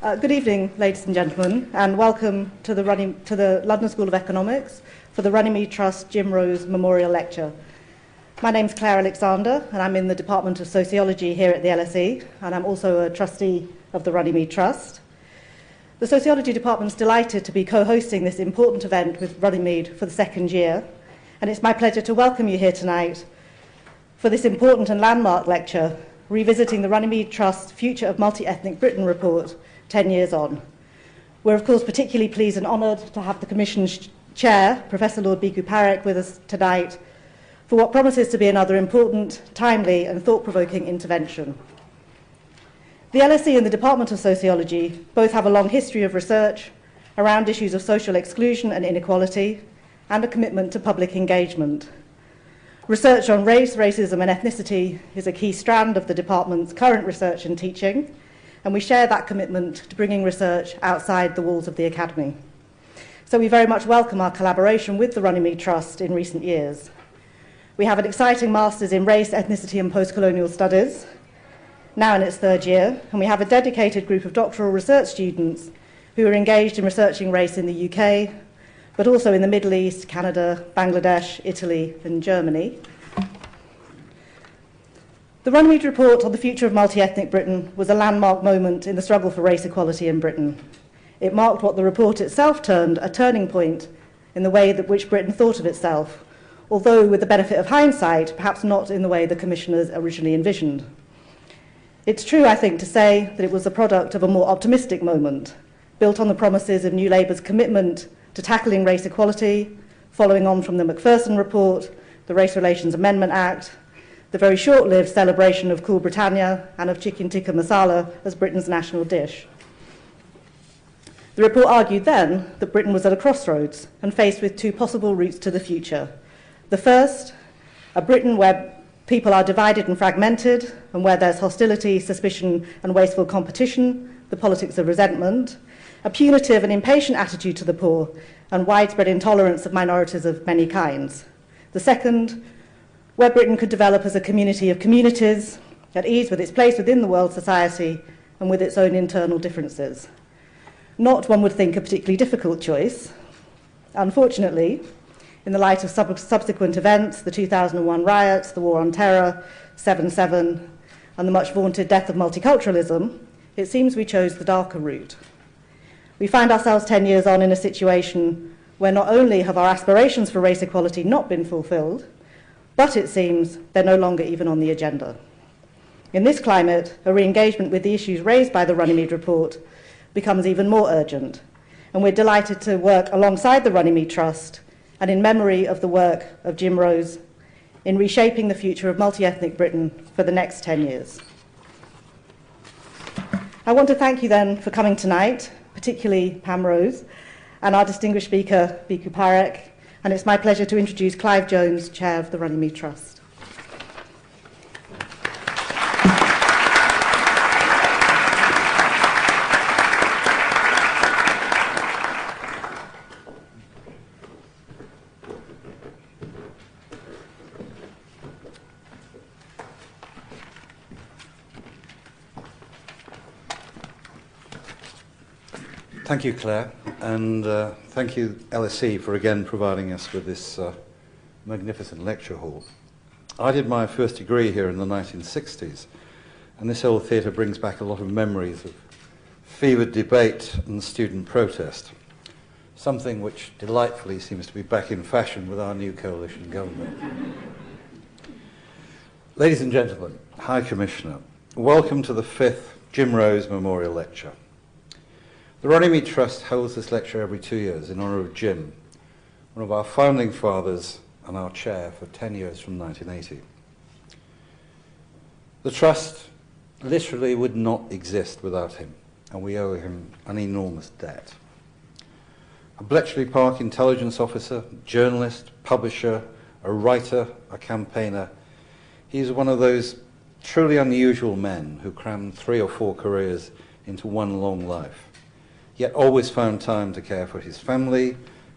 Good evening, ladies and gentlemen, and welcome to the London School of Economics for the Runnymede Trust Jim Rose Memorial Lecture. My name's Claire Alexander, and I'm in the Department of Sociology here at the LSE, and I'm also a trustee of the Runnymede Trust. The Sociology Department is delighted to be co-hosting this important event with Runnymede for the second year, and it's my pleasure to welcome you here tonight for this important and landmark lecture, revisiting the Runnymede Trust Future of Multi-Ethnic Britain report 10 years on. We're of course particularly pleased and honoured to have the Commission's Chair, Professor Lord Bhikhu Parekh, with us tonight for what promises to be another important, timely and thought-provoking intervention. The LSE and the Department of Sociology both have a long history of research around issues of social exclusion and inequality and a commitment to public engagement. Research on race, racism and ethnicity is a key strand of the department's current research and teaching, and we share that commitment to bringing research outside the walls of the Academy. So we very much welcome our collaboration with the Runnymede Trust in recent years. We have an exciting Masters in Race, Ethnicity and Post-Colonial Studies, now in its third year, and we have a dedicated group of doctoral research students who are engaged in researching race in the UK, but also in the Middle East, Canada, Bangladesh, Italy and Germany. The Runnymede Report on the Future of Multi-Ethnic Britain was a landmark moment in the struggle for race equality in Britain. It marked what the report itself termed a turning point in the way that which Britain thought of itself, although with the benefit of hindsight, perhaps not in the way the commissioners originally envisioned. It's true, I think, to say that it was the product of a more optimistic moment, built on the promises of New Labour's commitment to tackling race equality, following on from the Macpherson Report, the Race Relations Amendment Act, the very short-lived celebration of Cool Britannia and of chicken tikka masala as Britain's national dish. The report argued then that Britain was at a crossroads and faced with two possible routes to the future. The first, a Britain where people are divided and fragmented, and where there's hostility, suspicion and wasteful competition, the politics of resentment, a punitive and impatient attitude to the poor, and widespread intolerance of minorities of many kinds. The second, where Britain could develop as a community of communities, at ease with its place within the world society and with its own internal differences. Not, one would think, a particularly difficult choice. Unfortunately, in the light of subsequent events, the 2001 riots, the war on terror, 7/7, and the much vaunted death of multiculturalism, it seems we chose the darker route. We find ourselves 10 years on in a situation where not only have our aspirations for race equality not been fulfilled, but it seems they're no longer even on the agenda. In this climate, a re-engagement with the issues raised by the Runnymede Report becomes even more urgent, and we're delighted to work alongside the Runnymede Trust and in memory of the work of Jim Rose in reshaping the future of multi-ethnic Britain for the next 10 years. I want to thank you then for coming tonight, particularly Pam Rose, and our distinguished speaker, Bhikhu Parekh, and it's my pleasure to introduce Clive Jones, Chair of the Runnymede Trust. Thank you, Claire, and thank you, LSE, for again providing us with this magnificent lecture hall. I did my first degree here in the 1960s, and this old theatre brings back a lot of memories of fevered debate and student protest, something which delightfully seems to be back in fashion with our new coalition government. Ladies and gentlemen, High Commissioner, welcome to the 5th Jim Rose Memorial Lecture. The Runnymede Trust holds this lecture every 2 years in honour of Jim, one of our founding fathers and our chair for 10 years from 1980. The Trust literally would not exist without him, and we owe him an enormous debt. A Bletchley Park intelligence officer, journalist, publisher, a writer, a campaigner, he's one of those truly unusual men who crammed 3 or 4 careers into one long life, yet always found time to care for his family,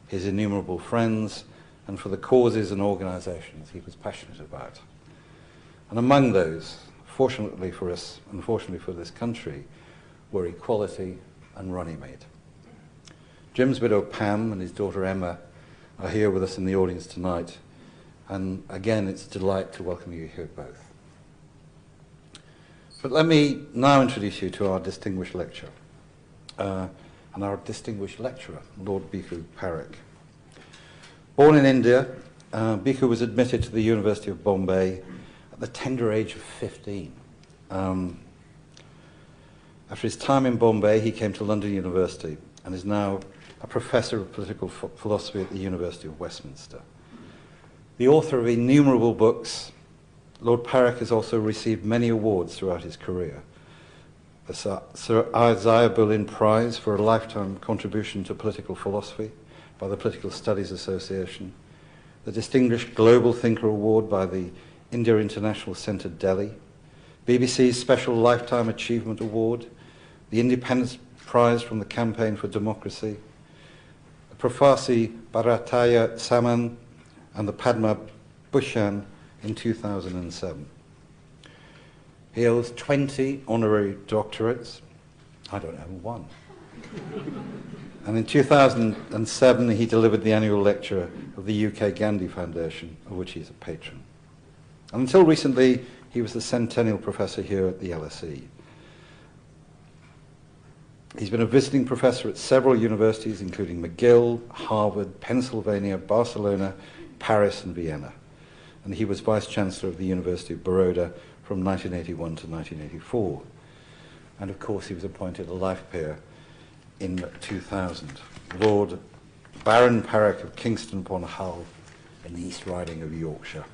his innumerable friends, and for the causes and organisations he was passionate about. And among those, fortunately for us, unfortunately for this country, were equality, and Runnymede. Jim's widow Pam and his daughter Emma are here with us in the audience tonight, and again it's a delight to welcome you here both. But let me now introduce you to our distinguished lecturer, and our distinguished lecturer, Lord Bhikhu Parekh. Born in India, Bhikhu was admitted to the University of Bombay at the tender age of 15. After his time in Bombay, he came to London University and is now a professor of political philosophy at the University of Westminster. The author of innumerable books, Lord Parekh has also received many awards throughout his career. The Sir Isaiah Berlin Prize for a lifetime contribution to political philosophy by the Political Studies Association, the Distinguished Global Thinker Award by the India International Centre Delhi, BBC's Special Lifetime Achievement Award, the Independence Prize from the Campaign for Democracy, the Profasi Bharataya Samman, and the Padma Bhushan in 2007. He holds 20 honorary doctorates. I don't have one. And in 2007, he delivered the annual lecture of the UK Gandhi Foundation, of which he is a patron. And until recently, he was the Centennial Professor here at the LSE. He's been a visiting professor at several universities, including McGill, Harvard, Pennsylvania, Barcelona, Paris, and Vienna. And he was Vice-Chancellor of the University of Baroda from 1981 to 1984. And of course, he was appointed a life peer in 2000. Lord Baron Parekh of Kingston upon Hull in the East Riding of Yorkshire.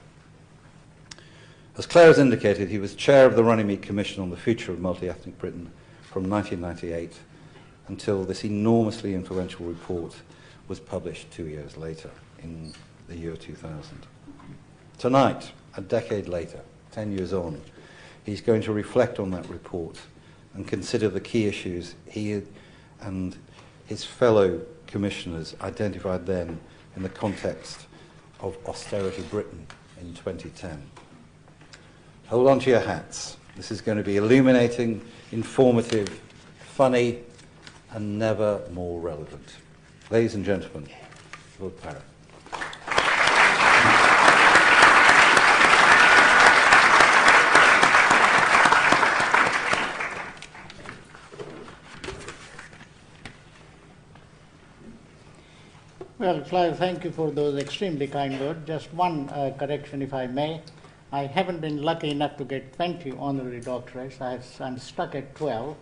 As Claire has indicated, he was chair of the Runnymede Commission on the Future of Multi-Ethnic Britain from 1998 until this enormously influential report was published 2 years later, in the year 2000. Tonight, a decade later, 10 years on, he's going to reflect on that report and consider the key issues he and his fellow commissioners identified then in the context of austerity Britain in 2010. Hold on to your hats. This is going to be illuminating, informative, funny, and never more relevant. Ladies and gentlemen, Lord Parekh. Well, Clive, thank you for those extremely kind words. Just one correction, if I may. I haven't been lucky enough to get 20 honorary doctorates. I'm stuck at 12,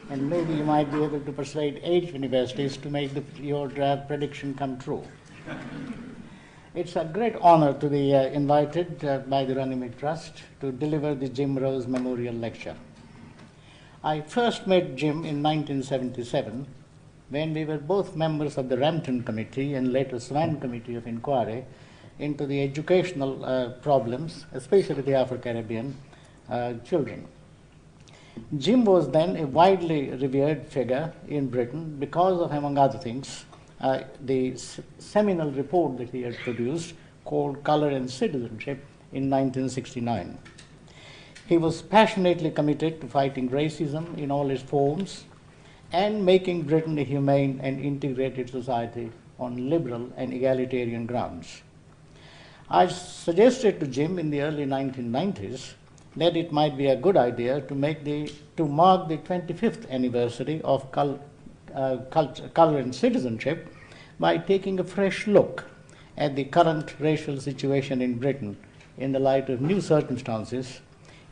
and maybe you might be able to persuade 8 universities to make your prediction come true. It's a great honor to be invited by the Runnymede Trust to deliver the Jim Rose Memorial Lecture. I first met Jim in 1977 when we were both members of the Rampton Committee and later Swan Committee of Inquiry into the educational problems, especially the Afro-Caribbean children. Jim was then a widely revered figure in Britain because of, among other things, the seminal report that he had produced called Colour and Citizenship in 1969. He was passionately committed to fighting racism in all its forms and making Britain a humane and integrated society on liberal and egalitarian grounds. I suggested to Jim in the early 1990s that it might be a good idea to mark the 25th anniversary of Colour and Citizenship by taking a fresh look at the current racial situation in Britain in the light of new circumstances,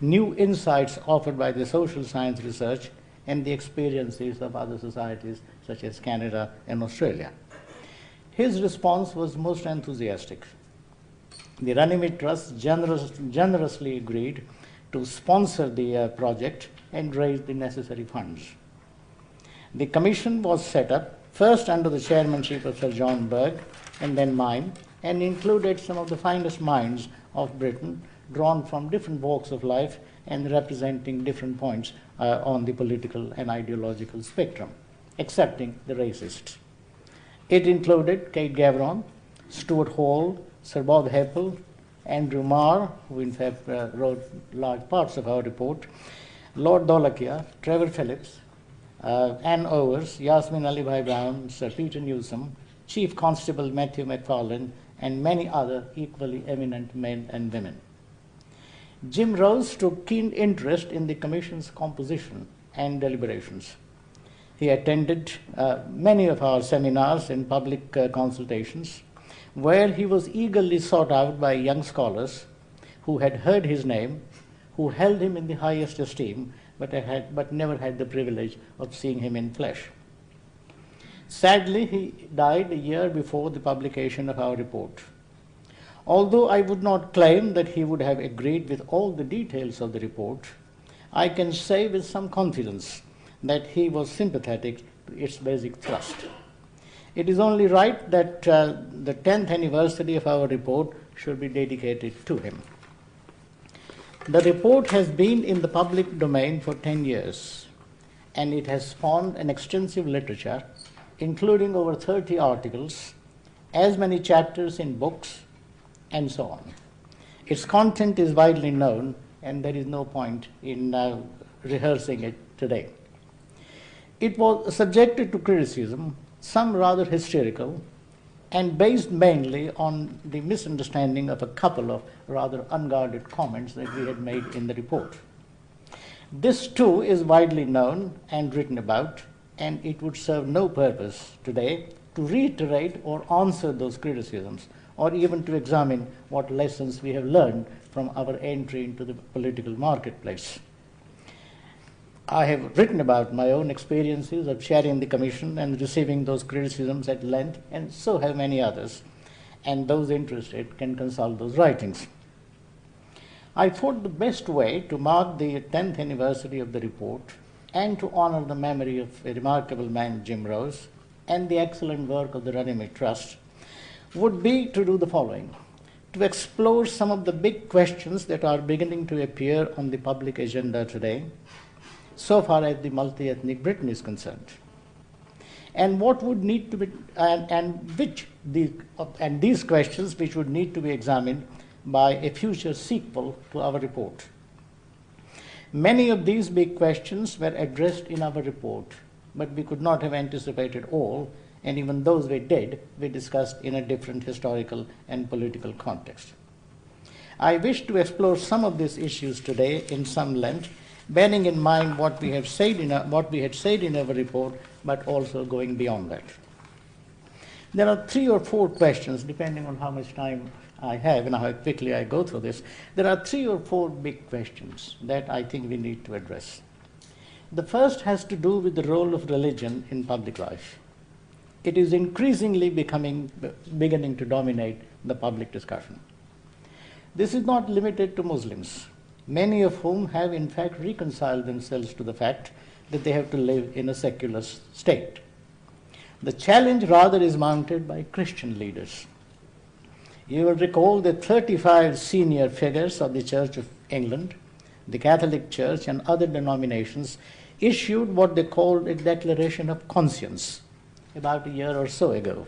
new insights offered by the social science research, and the experiences of other societies such as Canada and Australia. His response was most enthusiastic. The Runnymede Trust generously agreed to sponsor the project and raise the necessary funds. The commission was set up first under the chairmanship of Sir John Berg and then mine, and included some of the finest minds of Britain drawn from different walks of life and representing different points on the political and ideological spectrum, excepting the racists. It included Kate Gavron, Stuart Hall, Sir Bob Heppel, Andrew Marr, who in fact wrote large parts of our report, Lord Dholakia, Trevor Phillips, Ann Owers, Yasmin Ali Bhai Brown, Sir Peter Newsom, Chief Constable Matthew McFarlane, and many other equally eminent men and women. Jim Rose took keen interest in the Commission's composition and deliberations. He attended many of our seminars and public consultations, where he was eagerly sought out by young scholars who had heard his name, who held him in the highest esteem, but never had the privilege of seeing him in flesh. Sadly, he died a year before the publication of our report. Although I would not claim that he would have agreed with all the details of the report, I can say with some confidence that he was sympathetic to its basic thrust. It is only right that the 10th anniversary of our report should be dedicated to him. The report has been in the public domain for 10 years, and it has spawned an extensive literature, including over 30 articles, as many chapters in books, and so on. Its content is widely known, and there is no point in rehearsing it today. It was subjected to criticism, some rather hysterical, and based mainly on the misunderstanding of a couple of rather unguarded comments that we had made in the report. This too is widely known and written about, and it would serve no purpose today to reiterate or answer those criticisms, or even to examine what lessons we have learned from our entry into the political marketplace. I have written about my own experiences of chairing the Commission and receiving those criticisms at length, and so have many others, and those interested can consult those writings. I thought the best way to mark the 10th anniversary of the report and to honor the memory of a remarkable man, Jim Rose, and the excellent work of the Runnymede Trust would be to do the following: to explore some of the big questions that are beginning to appear on the public agenda today, so far as the multi-ethnic Britain is concerned, and what would need to be, and these questions which would need to be examined by a future sequel to our report. Many of these big questions were addressed in our report, but we could not have anticipated all, and even those we did, we discussed in a different historical and political context. I wish to explore some of these issues today in some length, bearing in mind what we had said in our report, but also going beyond that. There are 3 or 4 questions, depending on how much time I have and how quickly I go through this. There are 3 or 4 big questions that I think we need to address. The first has to do with the role of religion in public life. It is increasingly beginning to dominate the public discussion. This is not limited to Muslims, many of whom have in fact reconciled themselves to the fact that they have to live in a secular state. The challenge rather is mounted by Christian leaders. You will recall that 35 senior figures of the Church of England, the Catholic Church, and other denominations issued what they called a Declaration of Conscience about a year or so ago.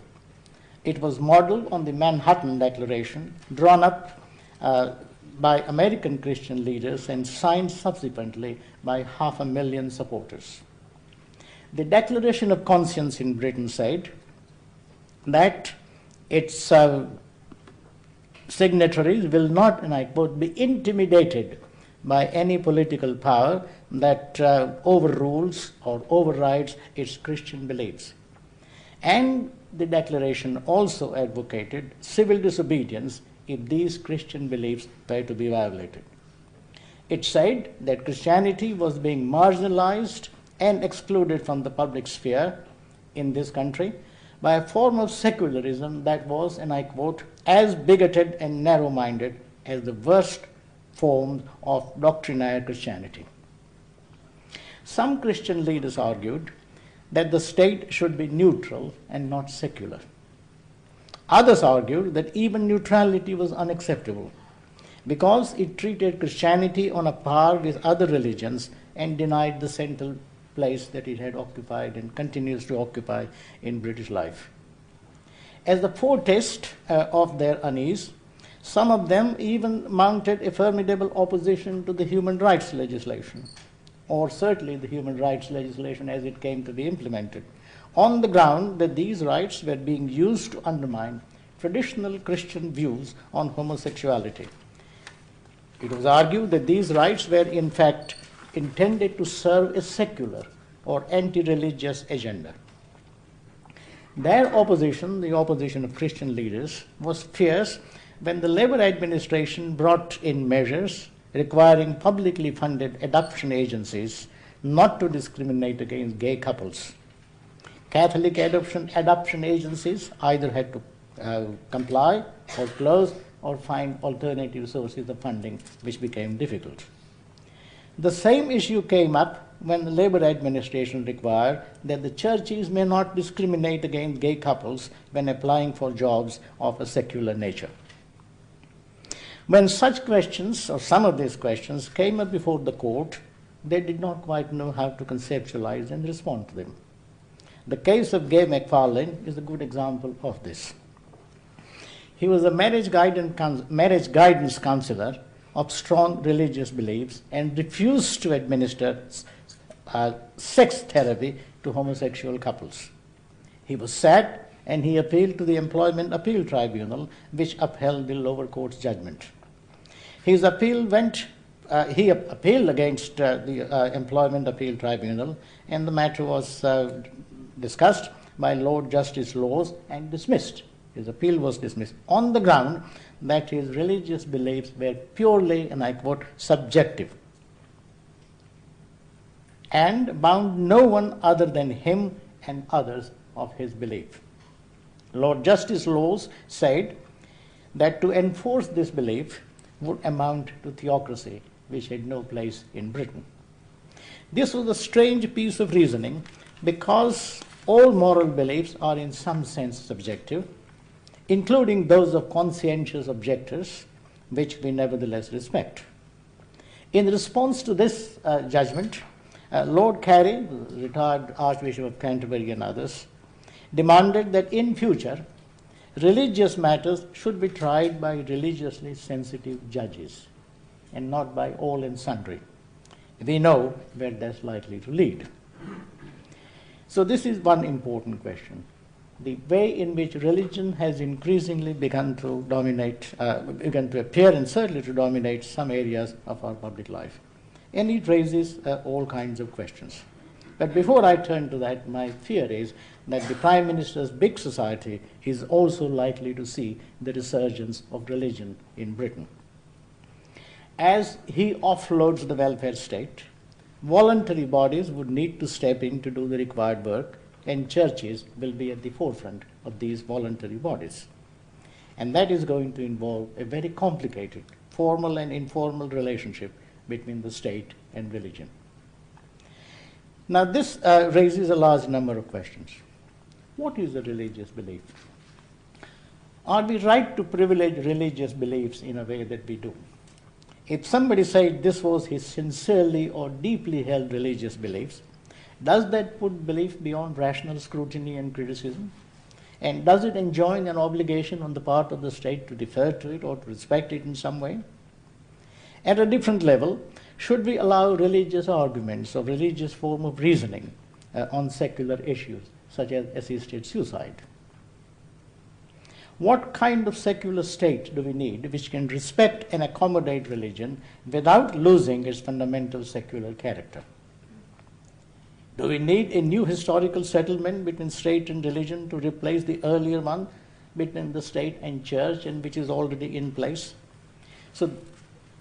It was modeled on the Manhattan Declaration, drawn up by American Christian leaders and signed subsequently by 500,000 supporters. The Declaration of Conscience in Britain said that its signatories will not, and I quote, be intimidated by any political power that overrules or overrides its Christian beliefs. And the declaration also advocated civil disobedience if these Christian beliefs were to be violated. It said that Christianity was being marginalized and excluded from the public sphere in this country by a form of secularism that was, and I quote, as bigoted and narrow-minded as the worst forms of doctrinaire Christianity. Some Christian leaders argued that the state should be neutral and not secular. Others argued that even neutrality was unacceptable because it treated Christianity on a par with other religions and denied the central place that it had occupied and continues to occupy in British life. As the foretaste of their unease, some of them even mounted a formidable opposition to the human rights legislation or certainly the human rights legislation as it came to be implemented, on the ground that these rights were being used to undermine traditional Christian views on homosexuality. It was argued that these rights were in fact intended to serve a secular or anti-religious agenda. Their opposition, the opposition of Christian leaders, was fierce when the Labour administration brought in measures requiring publicly funded adoption agencies not to discriminate against gay couples. Catholic adoption agencies either had to comply or close or find alternative sources of funding, which became difficult. The same issue came up when the Labour administration required that the churches may not discriminate against gay couples when applying for jobs of a secular nature. When such questions, or some of these questions, came up before the court, they did not quite know how to conceptualize and respond to them. The case of Gay McFarlane is a good example of this. He was a marriage guidance counselor of strong religious beliefs and refused to administer sex therapy to homosexual couples. He was sacked and he appealed to the Employment Appeal Tribunal, which upheld the lower court's judgment. His appeal he appealed against the Employment Appeal Tribunal, and the matter was discussed by Lord Justice Laws and dismissed. His appeal was dismissed on the ground that his religious beliefs were purely, and I quote, subjective, and bound no one other than him and others of his belief. Lord Justice Laws said that to enforce this belief would amount to theocracy, which had no place in Britain. This was a strange piece of reasoning because all moral beliefs are in some sense subjective, including those of conscientious objectors, which we nevertheless respect. In response to this judgment, Lord Carey, the retired Archbishop of Canterbury and others, demanded that in future, religious matters should be tried by religiously sensitive judges and not by all and sundry. We know where that's likely to lead. So this is one important question. The way in which religion has increasingly begun to appear and certainly to dominate some areas of our public life. And it raises all kinds of questions. But before I turn to that, my fear is that the Prime Minister's big society is also likely to see the resurgence of religion in Britain. As he offloads the welfare state, voluntary bodies would need to step in to do the required work, and churches will be at the forefront of these voluntary bodies. And that is going to involve a very complicated formal and informal relationship between the state and religion. Now this raises a large number of questions. What is a religious belief? Are we right to privilege religious beliefs in a way that we do? If somebody said this was his sincerely or deeply held religious beliefs, does that put belief beyond rational scrutiny and criticism? And does it enjoin an obligation on the part of the state to defer to it or to respect it in some way? At a different level, should we allow religious arguments or religious form of reasoning on secular issues, such as assisted suicide? What kind of secular state do we need which can respect and accommodate religion without losing its fundamental secular character? Do we need a new historical settlement between state and religion to replace the earlier one between the state and church, and which is already in place? So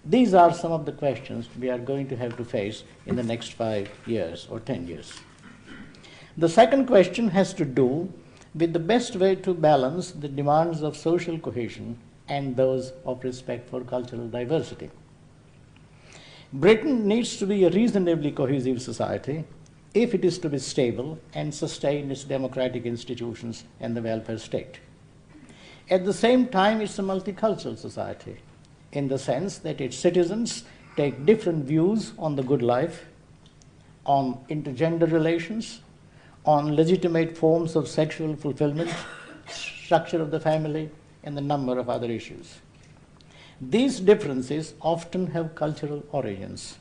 these are some of the questions we are going to have to face in the next 5 years or 10 years. The second question has to do with the best way to balance the demands of social cohesion and those of respect for cultural diversity. Britain needs to be a reasonably cohesive society if it is to be stable and sustain its democratic institutions and the welfare state. At the same time, it's a multicultural society in the sense that its citizens take different views on the good life, on intergender relations, on legitimate forms of sexual fulfillment, structure of the family, and a number of other issues. These differences often have cultural origins,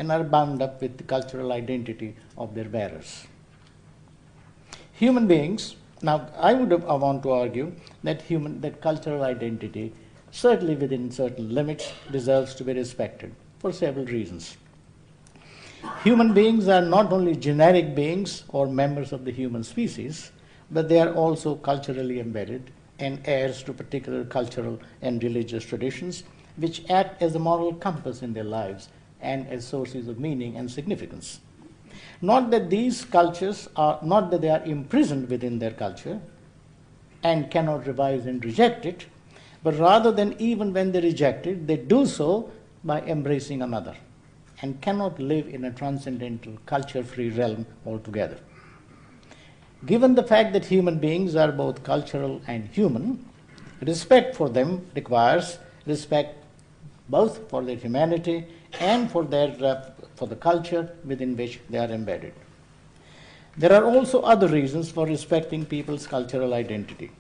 and are bound up with the cultural identity of their bearers. Human beings, now I want to argue that cultural identity, certainly within certain limits, deserves to be respected for several reasons. Human beings are not only generic beings or members of the human species, but they are also culturally embedded and heirs to particular cultural and religious traditions which act as a moral compass in their lives and as sources of meaning and significance. Not that these cultures not that they are imprisoned within their culture and cannot revise and reject it, but rather than even when they reject it, they do so by embracing another and cannot live in a transcendental culture-free realm altogether. Given the fact that human beings are both cultural and human, respect for them requires respect both for their humanity and for the culture within which they are embedded. There are also other reasons for respecting people's cultural identity.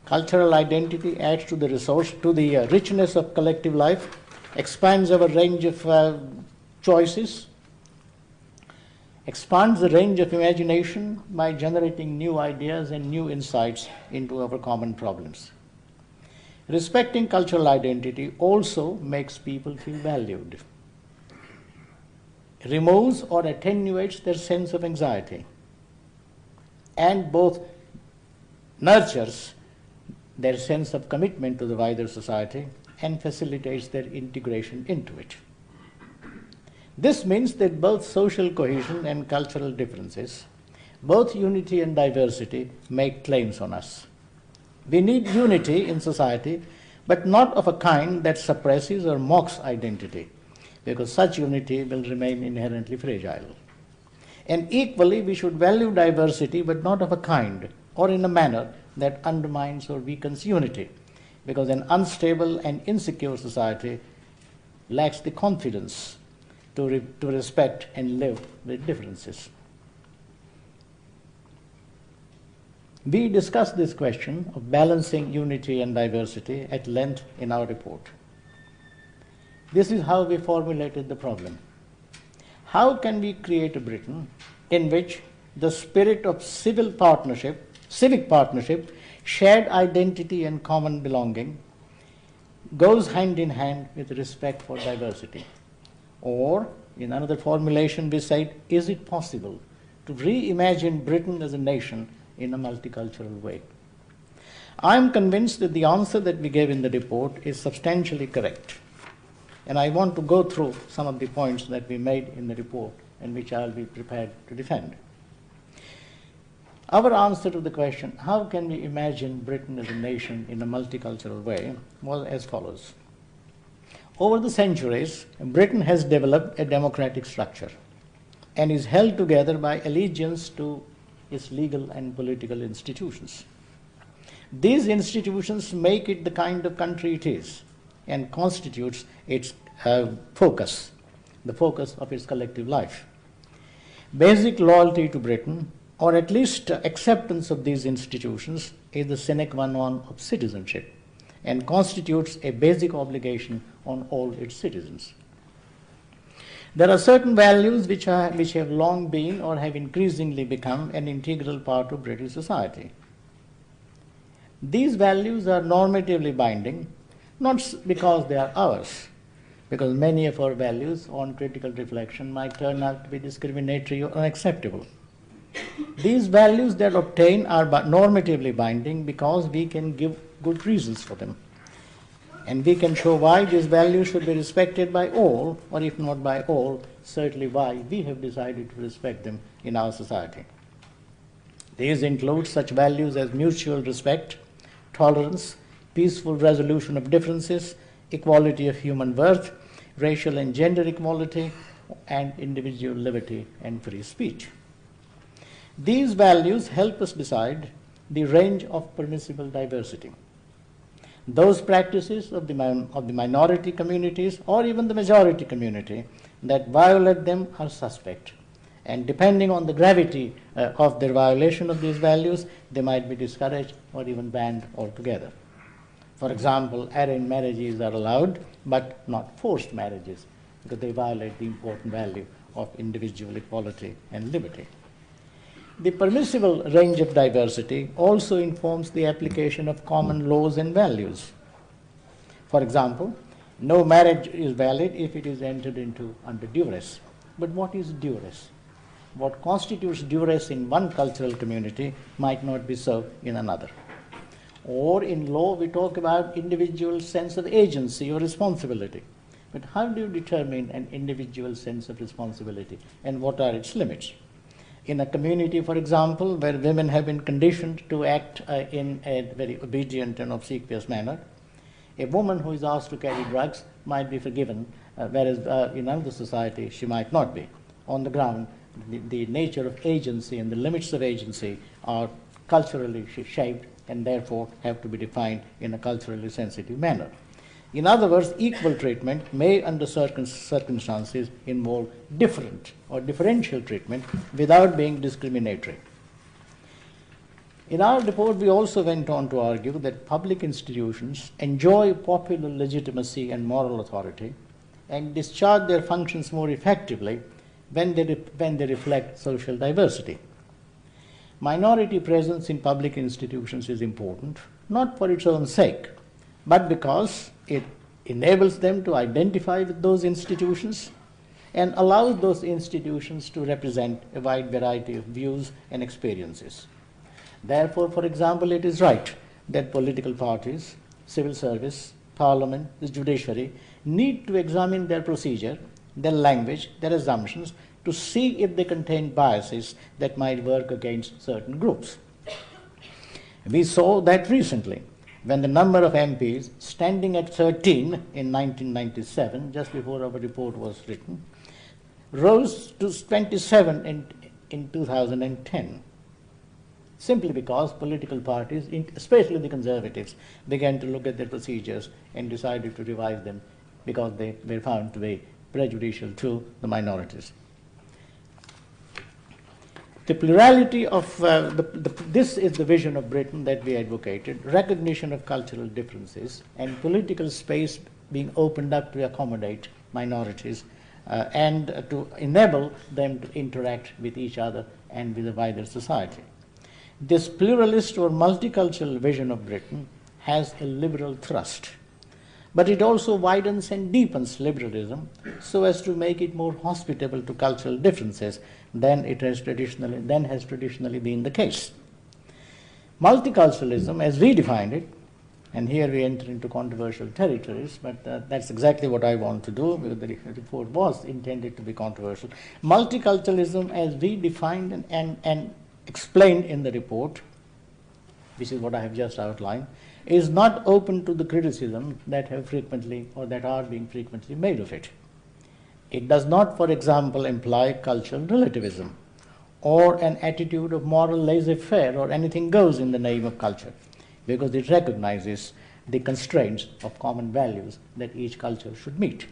Cultural identity adds to the richness of collective life, expands our range of choices, expands the range of imagination by generating new ideas and new insights into our common problems. Respecting cultural identity also makes people feel valued, removes or attenuates their sense of anxiety, and both nurtures their sense of commitment to the wider society and facilitates their integration into it. This means that both social cohesion and cultural differences, both unity and diversity, make claims on us. We need unity in society, but not of a kind that suppresses or mocks identity, because such unity will remain inherently fragile. And equally, we should value diversity, but not of a kind or in a manner that undermines or weakens unity, because an unstable and insecure society lacks the confidence to respect and live with differences. We discussed this question of balancing unity and diversity at length in our report. This is how we formulated the problem. How can we create a Britain in which the spirit of civic partnership, shared identity and common belonging goes hand in hand with respect for diversity? Or, in another formulation, we said, is it possible to reimagine Britain as a nation in a multicultural way? I am convinced that the answer that we gave in the report is substantially correct. And I want to go through some of the points that we made in the report and which I will be prepared to defend. Our answer to the question, how can we imagine Britain as a nation in a multicultural way, was as follows. Over the centuries, Britain has developed a democratic structure and is held together by allegiance to its legal and political institutions. These institutions make it the kind of country it is and constitutes its focus, the focus of its collective life. Basic loyalty to Britain, or at least acceptance of these institutions, is the sine qua non of citizenship and constitutes a basic obligation on all its citizens. There are certain values which have long been or have increasingly become an integral part of British society. These values are normatively binding, not because they are ours, because many of our values on critical reflection might turn out to be discriminatory or unacceptable. These values that obtain are normatively binding because we can give good reasons for them. And we can show why these values should be respected by all, or if not by all, certainly why we have decided to respect them in our society. These include such values as mutual respect, tolerance, peaceful resolution of differences, equality of human worth, racial and gender equality, and individual liberty and free speech. These values help us decide the range of permissible diversity. Those practices of the minority communities or even the majority community that violate them are suspect. And depending on the gravity of their violation of these values, they might be discouraged or even banned altogether. For example, arranged marriages are allowed, but not forced marriages. because they violate the important value of individual equality and liberty. The permissible range of diversity also informs the application of common laws and values. For example, no marriage is valid if it is entered into under duress. But what is duress? What constitutes duress in one cultural community might not be so in another. Or in law, we talk about individual sense of agency or responsibility. But how do you determine an individual sense of responsibility, and what are its limits? In a community, for example, where women have been conditioned to act in a very obedient and obsequious manner, a woman who is asked to carry drugs might be forgiven, whereas in another society she might not be. On the ground, the nature of agency and the limits of agency are culturally shaped and therefore have to be defined in a culturally sensitive manner. In other words, equal treatment may, under certain circumstances, involve different or differential treatment without being discriminatory. In our report, we also went on to argue that public institutions enjoy popular legitimacy and moral authority and discharge their functions more effectively when they reflect social diversity. Minority presence in public institutions is important, not for its own sake, but because it enables them to identify with those institutions and allows those institutions to represent a wide variety of views and experiences. Therefore, for example, it is right that political parties, civil service, parliament, the judiciary need to examine their procedure, their language, their assumptions to see if they contain biases that might work against certain groups. We saw that recently when the number of MPs, standing at 13 in 1997, just before our report was written, rose to 27 in 2010. Simply because political parties, especially the conservatives, began to look at their procedures and decided to revise them because they were found to be prejudicial to the minorities. The plurality of, this is the vision of Britain that we advocated, recognition of cultural differences and political space being opened up to accommodate minorities and to enable them to interact with each other and with a wider society. This pluralist or multicultural vision of Britain has a liberal thrust, but it also widens and deepens liberalism so as to make it more hospitable to cultural differences than has traditionally been the case. Multiculturalism, as we defined it, and here we enter into controversial territories, but that's exactly what I want to do, because the report was intended to be controversial. Multiculturalism, as we defined and explained in the report, which is what I have just outlined, is not open to the criticism that have frequently or that are being frequently made of it. It does not, for example, imply cultural relativism or an attitude of moral laissez-faire or anything goes in the name of culture, because it recognizes the constraints of common values that each culture should meet.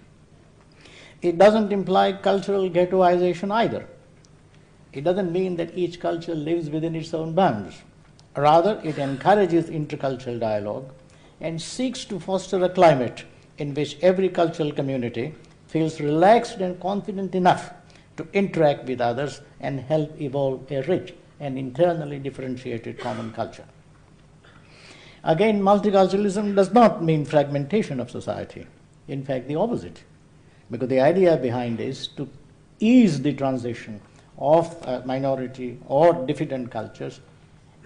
It doesn't imply cultural ghettoization either. It doesn't mean that each culture lives within its own bounds. Rather, it encourages intercultural dialogue and seeks to foster a climate in which every cultural community feels relaxed and confident enough to interact with others and help evolve a rich and internally differentiated common culture. Again, multiculturalism does not mean fragmentation of society. In fact, the opposite, because the idea behind is to ease the transition of minority or diffident cultures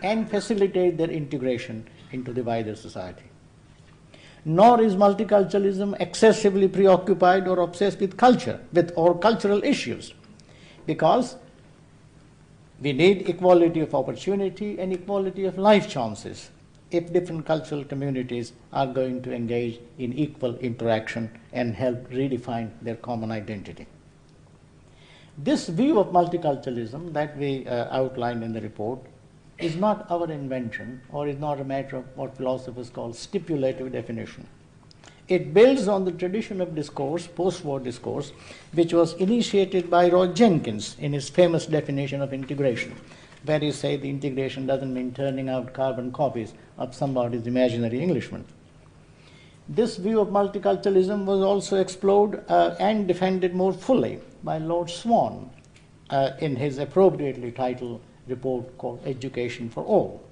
and facilitate their integration into the wider society. Nor is multiculturalism excessively preoccupied or obsessed with culture, or cultural issues, because we need equality of opportunity and equality of life chances if different cultural communities are going to engage in equal interaction and help redefine their common identity. This view of multiculturalism that we outlined in the report is not our invention, or is not a matter of what philosophers call stipulative definition. It builds on the tradition of discourse, post-war discourse, which was initiated by Roy Jenkins in his famous definition of integration, where he said the integration doesn't mean turning out carbon copies of somebody's imaginary Englishman. This view of multiculturalism was also explored and defended more fully by Lord Swan in his appropriately titled report called Education for All.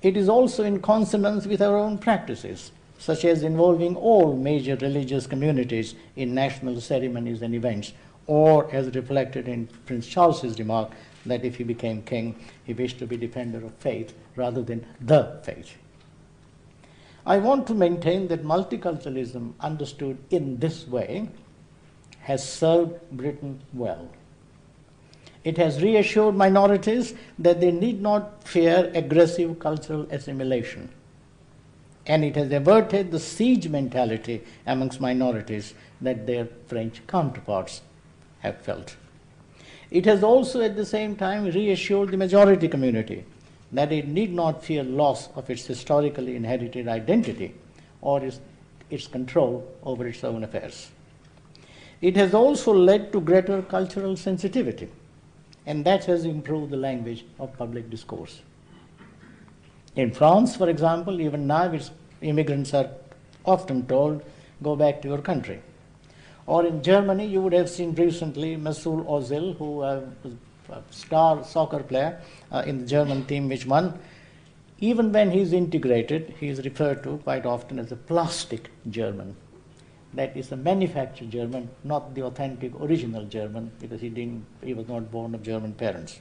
It is also in consonance with our own practices, such as involving all major religious communities in national ceremonies and events, or as reflected in Prince Charles's remark that if he became king, he wished to be defender of faith rather than the faith. I want to maintain that multiculturalism understood in this way has served Britain well. It has reassured minorities that they need not fear aggressive cultural assimilation. And it has averted the siege mentality amongst minorities that their French counterparts have felt. It has also at the same time reassured the majority community that it need not fear loss of its historically inherited identity or its control over its own affairs. It has also led to greater cultural sensitivity, and that has improved the language of public discourse. In France, for example, even now its immigrants are often told, go back to your country. Or in Germany, you would have seen recently Mesut Ozil, who was a star soccer player in the German team which won. Even when he's integrated, he is referred to quite often as a plastic German. That is a manufactured German, not the authentic original German, because he was not born of German parents.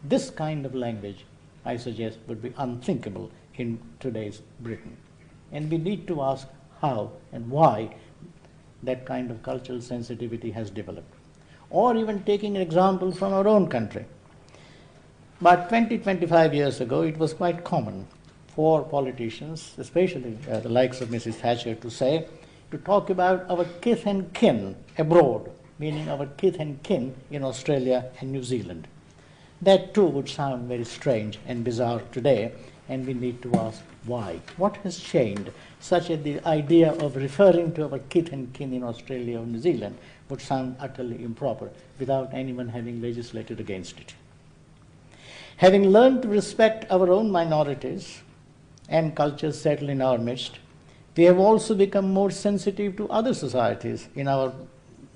This kind of language, I suggest, would be unthinkable in today's Britain. And we need to ask how and why that kind of cultural sensitivity has developed. Or even taking an example from our own country. But 25 years ago, it was quite common for politicians, especially the likes of Mrs. Thatcher, to talk about our kith and kin abroad, meaning our kith and kin in Australia and New Zealand. That too would sound very strange and bizarre today, and we need to ask why. What has changed such that the idea of referring to our kith and kin in Australia or New Zealand would sound utterly improper without anyone having legislated against it? Having learned to respect our own minorities and cultures settled in our midst, we have also become more sensitive to other societies in our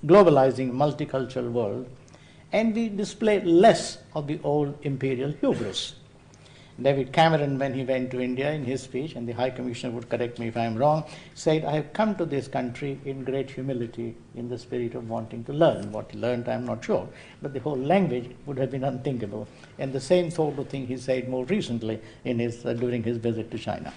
globalizing multicultural world, and we display less of the old imperial hubris. David Cameron, when he went to India in his speech, and the High Commissioner would correct me if I am wrong, said, I have come to this country in great humility, in the spirit of wanting to learn. What he learned, I am not sure, but the whole language would have been unthinkable. And the same sort of thing he said more recently in during his visit to China.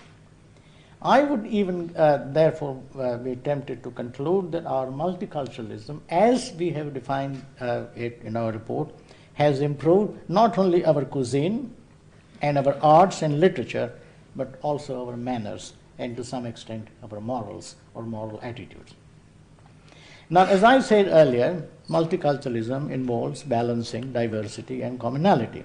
I would even, therefore, be tempted to conclude that our multiculturalism, as we have defined it in our report, has improved not only our cuisine and our arts and literature, but also our manners and to some extent our morals or moral attitudes. Now, as I said earlier, multiculturalism involves balancing diversity and commonality,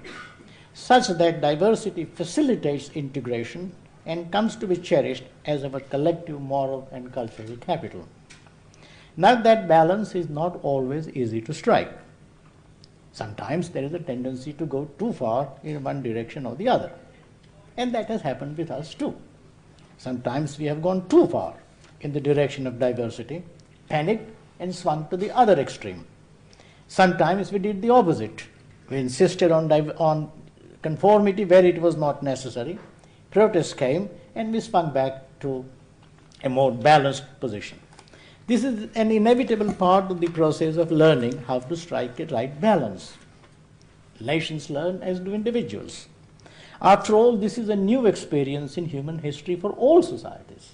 such that diversity facilitates integration and comes to be cherished as our collective moral and cultural capital. Now, that balance is not always easy to strike. Sometimes there is a tendency to go too far in one direction or the other, and that has happened with us too. Sometimes we have gone too far in the direction of diversity, panicked, and swung to the other extreme. Sometimes we did the opposite. We insisted on conformity where it was not necessary. Protests came, and we swung back to a more balanced position. This is an inevitable part of the process of learning how to strike a right balance. Nations learn as do individuals. After all, this is a new experience in human history for all societies,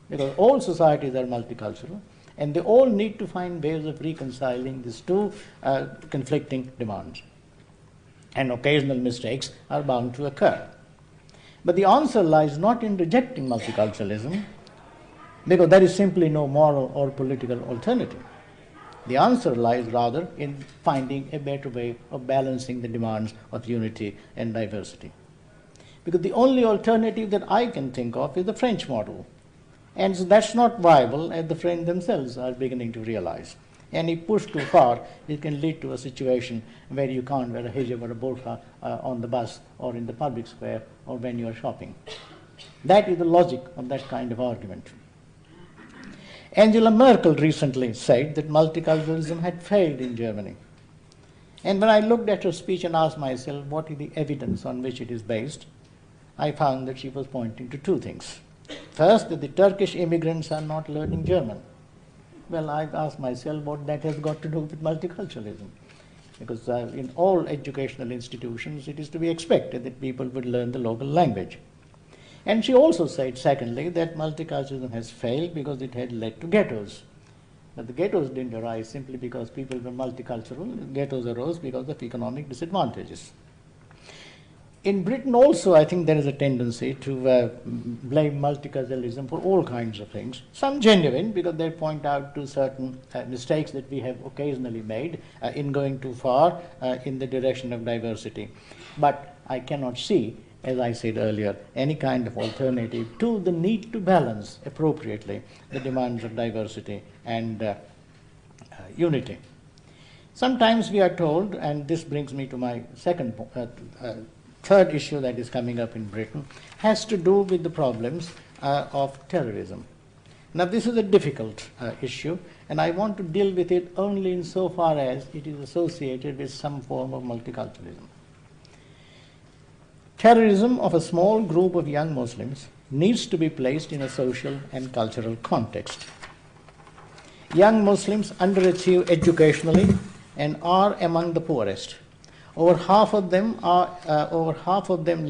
because all societies are multicultural, and they all need to find ways of reconciling these two conflicting demands. And occasional mistakes are bound to occur. But the answer lies not in rejecting multiculturalism, because there is simply no moral or political alternative. The answer lies rather in finding a better way of balancing the demands of unity and diversity. Because the only alternative that I can think of is the French model. And so that's not viable, as the French themselves are beginning to realize. And if pushed too far, it can lead to a situation where you can't wear a hijab or a burqa on the bus or in the public square or when you are shopping. That is the logic of that kind of argument. Angela Merkel recently said that multiculturalism had failed in Germany. And when I looked at her speech and asked myself what is the evidence on which it is based, I found that she was pointing to two things. First, that the Turkish immigrants are not learning German. Well, I've asked myself what that has got to do with multiculturalism. Because in all educational institutions, it is to be expected that people would learn the local language. And she also said, secondly, that multiculturalism has failed because it had led to ghettos. But the ghettos didn't arise simply because people were multicultural. Ghettos arose because of economic disadvantages. In Britain also, I think there is a tendency to blame multiculturalism for all kinds of things. Some genuine, because they point out to certain mistakes that we have occasionally made in going too far in the direction of diversity. But I cannot see, as I said earlier, any kind of alternative to the need to balance appropriately the demands of diversity and unity. Sometimes we are told, and this brings me to my third issue that is coming up in Britain, has to do with the problems of terrorism. Now, this is a difficult issue, and I want to deal with it only insofar as it is associated with some form of multiculturalism. Terrorism of a small group of young Muslims needs to be placed in a social and cultural context. Young Muslims underachieve educationally and are among the poorest. Over half of them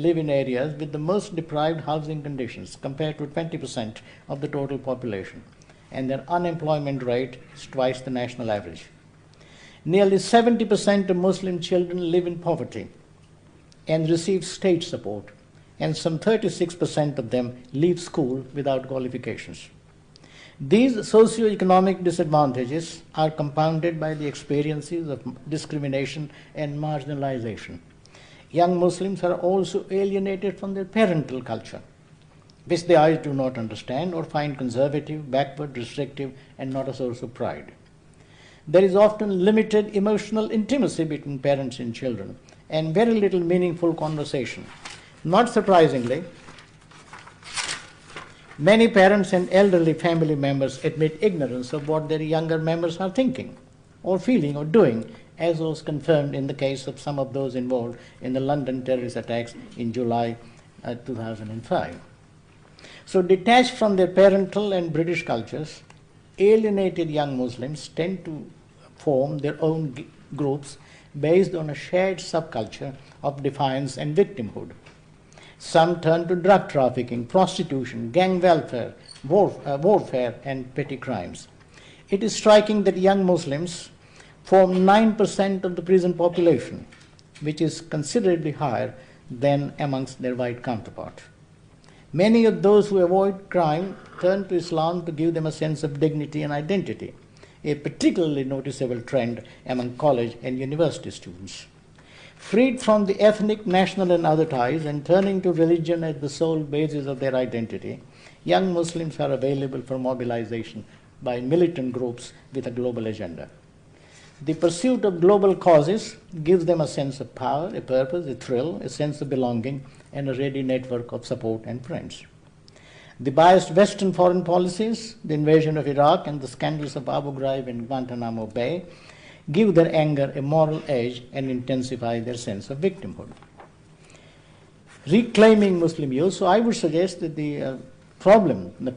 live in areas with the most deprived housing conditions, compared to 20% of the total population, and their unemployment rate is twice the national average. Nearly 70% of Muslim children live in poverty and receive state support, and some 36% of them leave school without qualifications. These socioeconomic disadvantages are compounded by the experiences of discrimination and marginalization. Young Muslims are also alienated from their parental culture, which they either do not understand or find conservative, backward, restrictive, and not a source of pride. There is often limited emotional intimacy between parents and children, and very little meaningful conversation. Not surprisingly, many parents and elderly family members admit ignorance of what their younger members are thinking or feeling or doing, as was confirmed in the case of some of those involved in the London terrorist attacks in July 2005. So, detached from their parental and British cultures, alienated young Muslims tend to form their own groups based on a shared subculture of defiance and victimhood. Some turn to drug trafficking, prostitution, gang welfare, warfare, and petty crimes. It is striking that young Muslims form 9% of the prison population, which is considerably higher than amongst their white counterparts. Many of those who avoid crime turn to Islam to give them a sense of dignity and identity, a particularly noticeable trend among college and university students. Freed from the ethnic, national, and other ties and turning to religion as the sole basis of their identity, young Muslims are available for mobilization by militant groups with a global agenda. The pursuit of global causes gives them a sense of power, a purpose, a thrill, a sense of belonging, and a ready network of support and friends. The biased Western foreign policies, the invasion of Iraq, and the scandals of Abu Ghraib and Guantanamo Bay give their anger a moral edge and intensify their sense of victimhood. Reclaiming Muslim youth, so I would suggest that the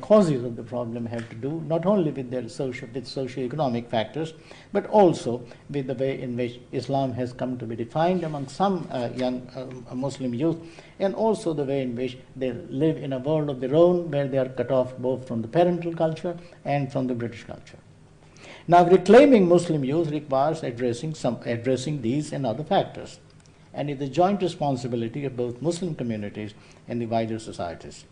causes of the problem have to do not only with their socio-economic factors, but also with the way in which Islam has come to be defined among some young Muslim youth, and also the way in which they live in a world of their own where they are cut off both from the parental culture and from the British culture. Now, reclaiming Muslim youth requires addressing these and other factors, and is the joint responsibility of both Muslim communities and the wider societies.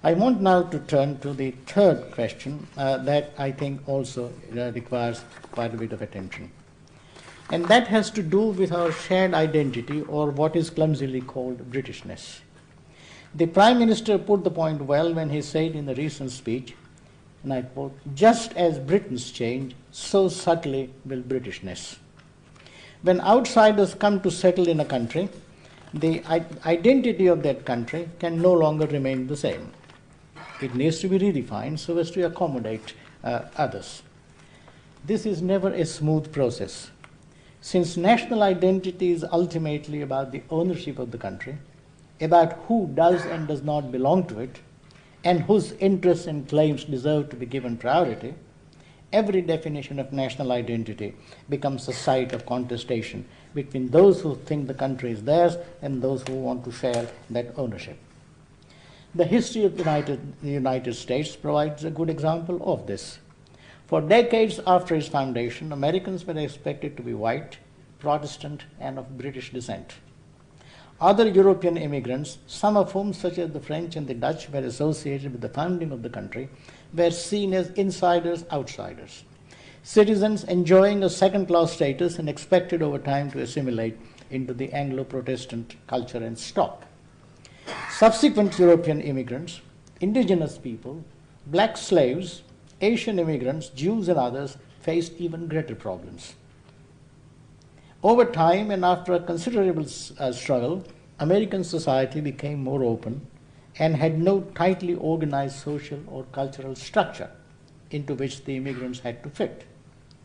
I want now to turn to the third question that I think also requires quite a bit of attention. And that has to do with our shared identity, or what is clumsily called Britishness. The Prime Minister put the point well when he said in the recent speech, and I quote, "Just as Britons change, so subtly will Britishness." When outsiders come to settle in a country, the identity of that country can no longer remain the same. It needs to be redefined so as to accommodate others. This is never a smooth process. Since national identity is ultimately about the ownership of the country, about who does and does not belong to it, and whose interests and claims deserve to be given priority, every definition of national identity becomes a site of contestation between those who think the country is theirs and those who want to share that ownership. The history of the United States provides a good example of this. For decades after its foundation, Americans were expected to be white, Protestant, and of British descent. Other European immigrants, some of whom, such as the French and the Dutch, were associated with the founding of the country, were seen as insiders, outsiders, citizens enjoying a second-class status and expected over time to assimilate into the Anglo-Protestant culture and stock. Subsequent European immigrants, indigenous people, black slaves, Asian immigrants, Jews and others faced even greater problems. Over time and after a considerable struggle, American society became more open and had no tightly organized social or cultural structure into which the immigrants had to fit,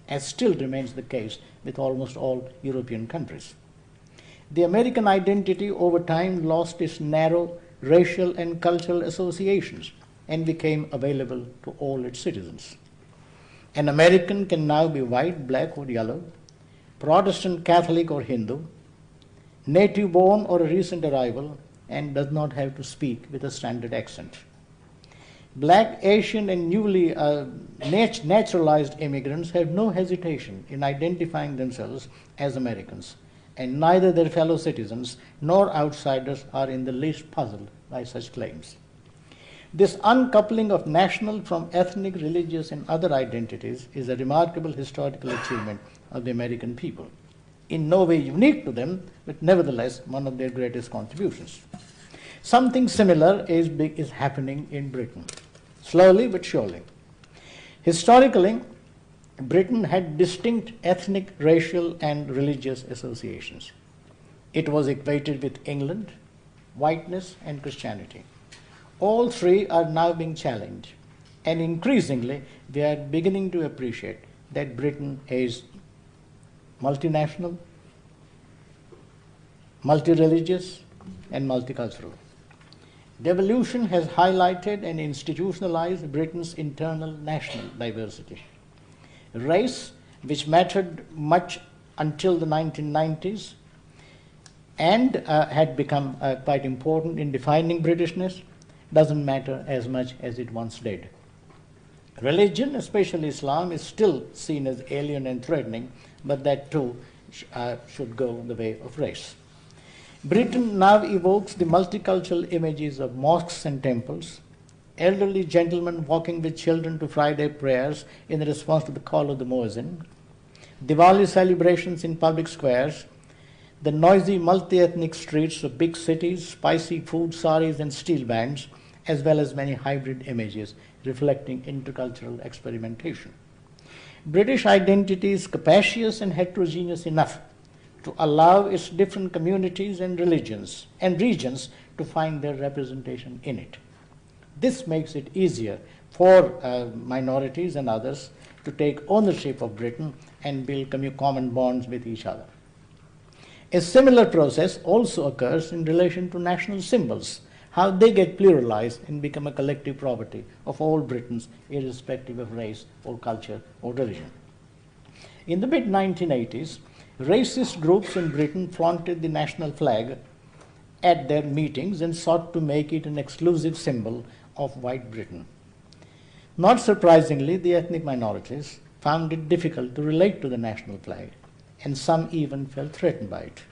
as still remains the case with almost all European countries. The American identity over time lost its narrow racial and cultural associations and became available to all its citizens. An American can now be white, black, or yellow, Protestant, Catholic, or Hindu, native born or a recent arrival, and does not have to speak with a standard accent. Black, Asian, and newly naturalized immigrants have no hesitation in identifying themselves as Americans, and neither their fellow citizens nor outsiders are in the least puzzled by such claims. This uncoupling of national from ethnic, religious, and other identities is a remarkable historical achievement of the American people, in no way unique to them, but nevertheless one of their greatest contributions. Something similar is happening in Britain, slowly but surely. Historically, Britain had distinct ethnic, racial, and religious associations. It was equated with England, whiteness, and Christianity. All three are now being challenged, and increasingly they are beginning to appreciate that Britain is multinational, multi-religious, and multicultural. Devolution has highlighted and institutionalized Britain's internal national diversity. Race, which mattered much until the 1990s and had become quite important in defining Britishness, doesn't matter as much as it once did. Religion, especially Islam, is still seen as alien and threatening, but that too should go the way of race. Britain now evokes the multicultural images of mosques and temples, elderly gentlemen walking with children to Friday prayers in response to the call of the muezzin, Diwali celebrations in public squares, the noisy multi-ethnic streets of big cities, spicy food, saris, and steel bands, as well as many hybrid images reflecting intercultural experimentation. British identity is capacious and heterogeneous enough to allow its different communities and religions and regions to find their representation in it. This makes it easier for minorities and others to take ownership of Britain and build common bonds with each other. A similar process also occurs in relation to national symbols, how they get pluralized and become a collective property of all Britons, irrespective of race or culture or religion. In the mid-1980s, racist groups in Britain flaunted the national flag at their meetings and sought to make it an exclusive symbol of white Britain. Not surprisingly, the ethnic minorities found it difficult to relate to the national flag, and some even felt threatened by it.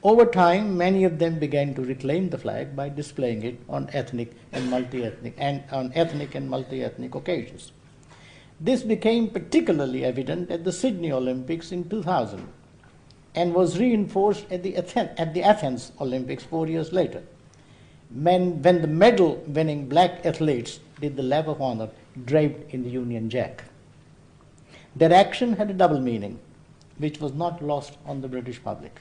Over time, many of them began to reclaim the flag by displaying it on ethnic and multi-ethnic occasions. This became particularly evident at the Sydney Olympics in 2000 and was reinforced at the Athens Olympics 4 years later, when the medal-winning black athletes did the lap of honor draped in the Union Jack. Their action had a double meaning, which was not lost on the British public.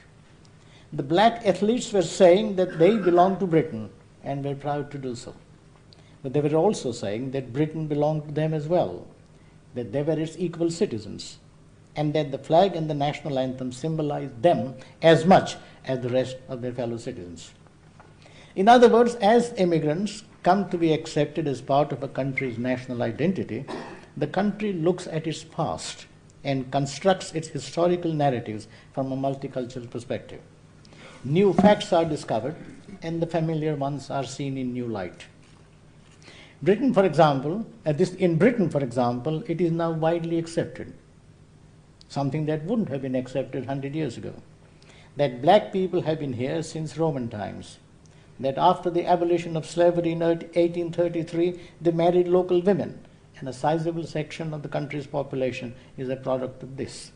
The black athletes were saying that they belonged to Britain and were proud to do so. but they were also saying that Britain belonged to them as well, that they were its equal citizens, and that the flag and the national anthem symbolized them as much as the rest of their fellow citizens. In other words, as immigrants come to be accepted as part of a country's national identity, the country looks at its past and constructs its historical narratives from a multicultural perspective. New facts are discovered, and the familiar ones are seen in new light. In Britain, for example, it is now widely accepted, something that wouldn't have been accepted 100 years ago, that black people have been here since Roman times, that after the abolition of slavery in 1833, they married local women, and a sizable section of the country's population is a product of this.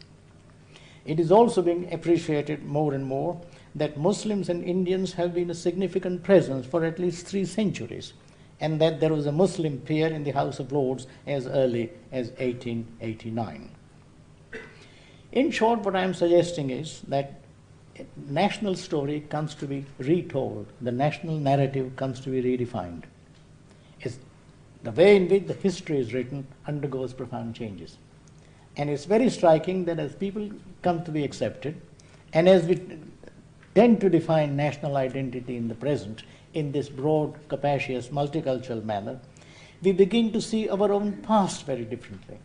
It is also being appreciated more and more that Muslims and Indians have been a significant presence for at least 3 centuries, and that there was a Muslim peer in the House of Lords as early as 1889. In short, what I am suggesting is that national story comes to be retold, the national narrative comes to be redefined. The way in which the history is written undergoes profound changes. And it's very striking that as people come to be accepted, and as we tend to define national identity in the present in this broad, capacious, multicultural manner, we begin to see our own past very differently.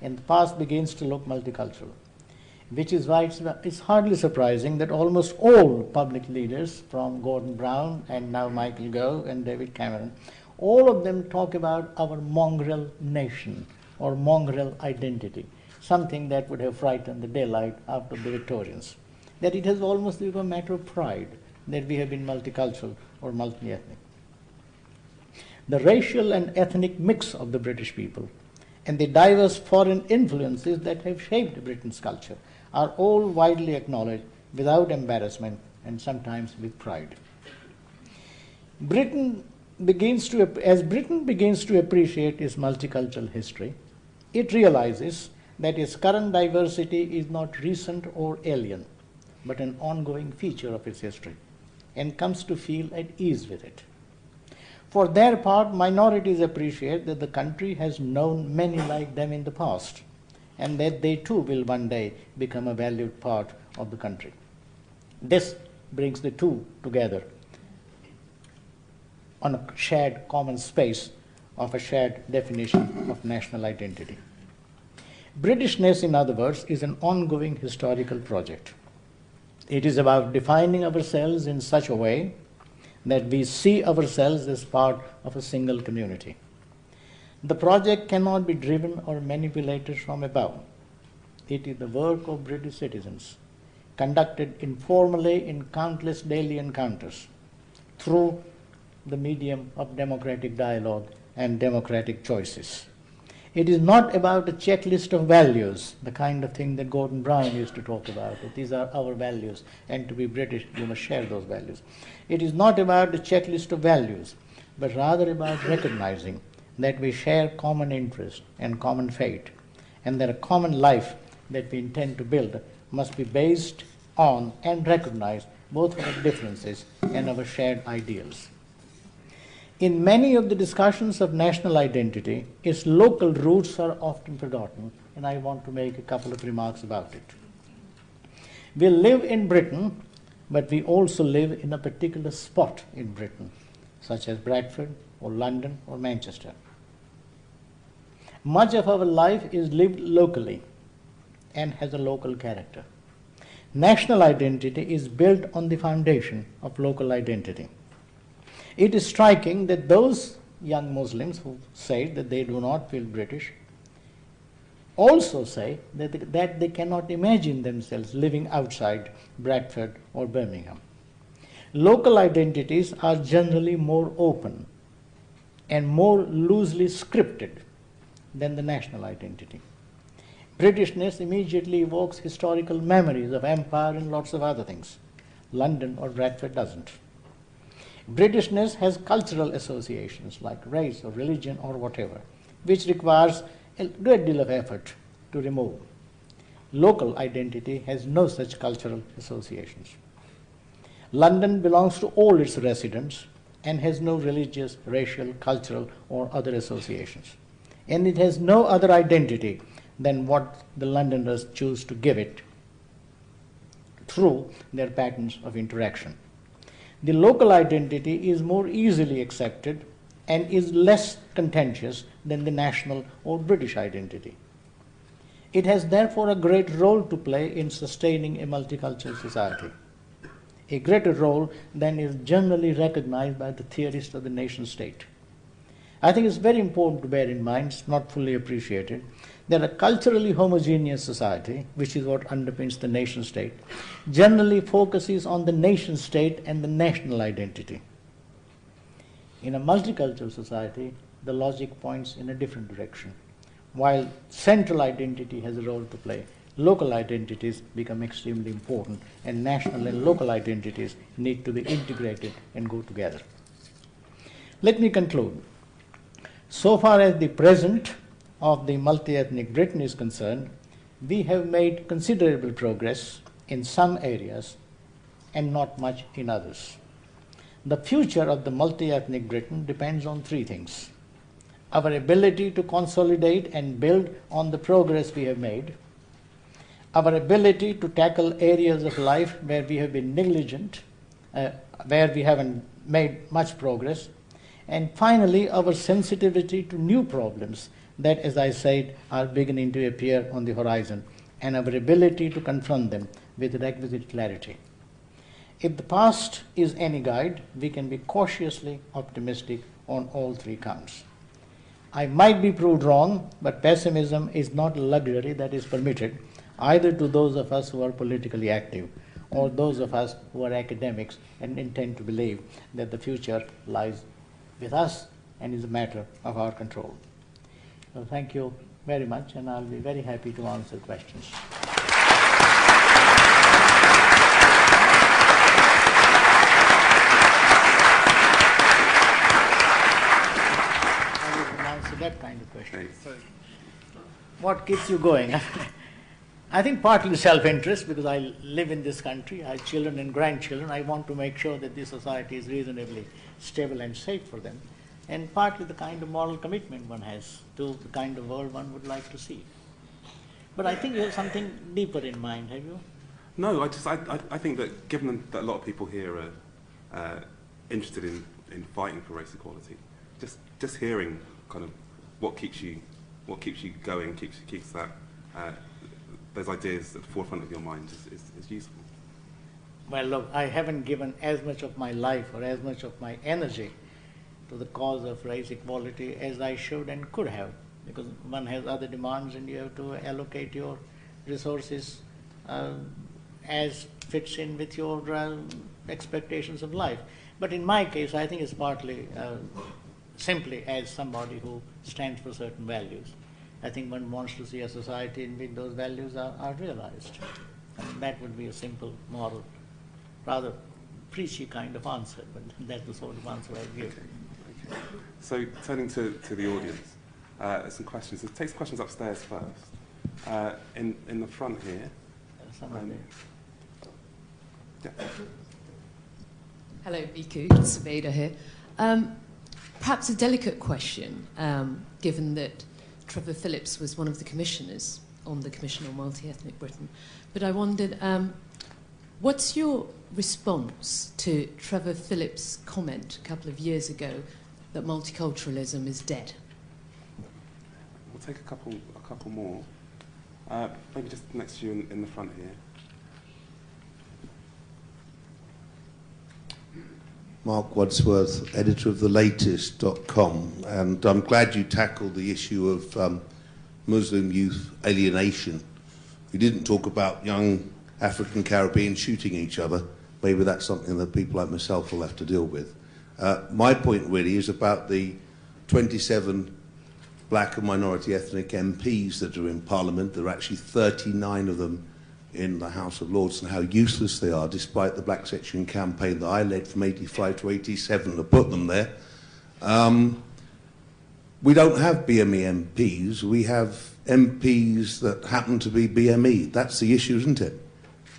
And the past begins to look multicultural, which is why it's hardly surprising that almost all public leaders, from Gordon Brown and now Michael Gove and David Cameron, all of them talk about our mongrel nation or mongrel identity, something that would have frightened the daylight out of the Victorians, that it has almost become a matter of pride that we have been multicultural or multi-ethnic. The racial and ethnic mix of the British people and the diverse foreign influences that have shaped Britain's culture are all widely acknowledged without embarrassment and sometimes with pride. As Britain begins to appreciate its multicultural history, it realizes that its current diversity is not recent or alien, but an ongoing feature of its history, and comes to feel at ease with it. For their part, minorities appreciate that the country has known many like them in the past, and that they too will one day become a valued part of the country. This brings the two together on a shared common space of a shared definition of national identity. Britishness, in other words, is an ongoing historical project. It is about defining ourselves in such a way that we see ourselves as part of a single community. The project cannot be driven or manipulated from above. It is the work of British citizens, conducted informally in countless daily encounters through the medium of democratic dialogue and democratic choices. It is not about a checklist of values, the kind of thing that Gordon Brown used to talk about. These are our values, and to be British, you must share those values. It is not about a checklist of values, but rather about recognizing that we share common interest and common fate, and that a common life that we intend to build must be based on and recognize both our differences and our shared ideals. In many of the discussions of national identity, its local roots are often forgotten, and I want to make a couple of remarks about it. We live in Britain, but we also live in a particular spot in Britain, such as Bradford or London or Manchester. Much of our life is lived locally and has a local character. National identity is built on the foundation of local identity. It is striking that those young Muslims who say that they do not feel British also say that they cannot imagine themselves living outside Bradford or Birmingham. Local identities are generally more open and more loosely scripted than the national identity. Britishness immediately evokes historical memories of empire and lots of other things. London or Bradford doesn't. Britishness has cultural associations like race or religion or whatever, which requires a great deal of effort to remove. Local identity has no such cultural associations. London belongs to all its residents and has no religious, racial, cultural, or other associations. And it has no other identity than what the Londoners choose to give it through their patterns of interaction. The local identity is more easily accepted and is less contentious than the national or British identity. It has therefore a great role to play in sustaining a multicultural society, a greater role than is generally recognized by the theorists of the nation state. I think it's very important to bear in mind, it's not fully appreciated, that a culturally homogeneous society, which is what underpins the nation state, generally focuses on the nation state and the national identity. In a multicultural society, the logic points in a different direction. While central identity has a role to play, local identities become extremely important, and national and local identities need to be integrated and go together. Let me conclude. So far as the present of the multi-ethnic Britain is concerned, we have made considerable progress in some areas and not much in others. The future of the multi-ethnic Britain depends on three things: our ability to consolidate and build on the progress we have made, our ability to tackle areas of life where we have been negligent, where we haven't made much progress, and finally our sensitivity to new problems that, as I said, are beginning to appear on the horizon, and our ability to confront them with requisite clarity. If the past is any guide, we can be cautiously optimistic on all three counts. I might be proved wrong, but pessimism is not a luxury that is permitted either to those of us who are politically active or those of us who are academics and intend to believe that the future lies with us and is a matter of our control. So thank you very much, and I'll be very happy to answer questions. I will answer that kind of question. What keeps you going? I think partly self-interest, because I live in this country, I have children and grandchildren. I want to make sure that this society is reasonably stable and safe for them. And partly the kind of moral commitment one has to the kind of world one would like to see. But I think you have something deeper in mind, have you? No, I think that given that a lot of people here are interested in fighting for race equality, just hearing kind of what keeps you going, keeps that those ideas at the forefront of your mind is useful. Well, look, I haven't given as much of my life or as much of my energy to the cause of race equality as I should and could have, because one has other demands and you have to allocate your resources as fits in with your expectations of life. But in my case, I think it's partly simply as somebody who stands for certain values. I think one wants to see a society in which those values are realized. And that would be a simple, moral, rather preachy kind of answer, but that's the sort of answer I give. Okay. So turning to the audience, some questions. Let's take some questions upstairs first. In the front here. Yeah. Hello, Bhikhu, it's Veda here. Perhaps a delicate question, given that Trevor Phillips was one of the commissioners on the Commission on Multi-Ethnic Britain. But I wondered, what's your response to Trevor Phillips' comment a couple of years ago that multiculturalism is dead? We'll take a couple more. Maybe just next to you in the front here. Mark Wadsworth, editor of thelatest.com, and I'm glad you tackled the issue of Muslim youth alienation. We didn't talk about young African Caribbeans shooting each other. Maybe that's something that people like myself will have to deal with. My point really is about the 27 black and minority ethnic MPs that are in Parliament. There are actually 39 of them in the House of Lords, and how useless they are, despite the Black Section campaign that I led from 85 to 87 to put them there. We don't have BME MPs, we have MPs that happen to be BME. That's the issue, isn't it?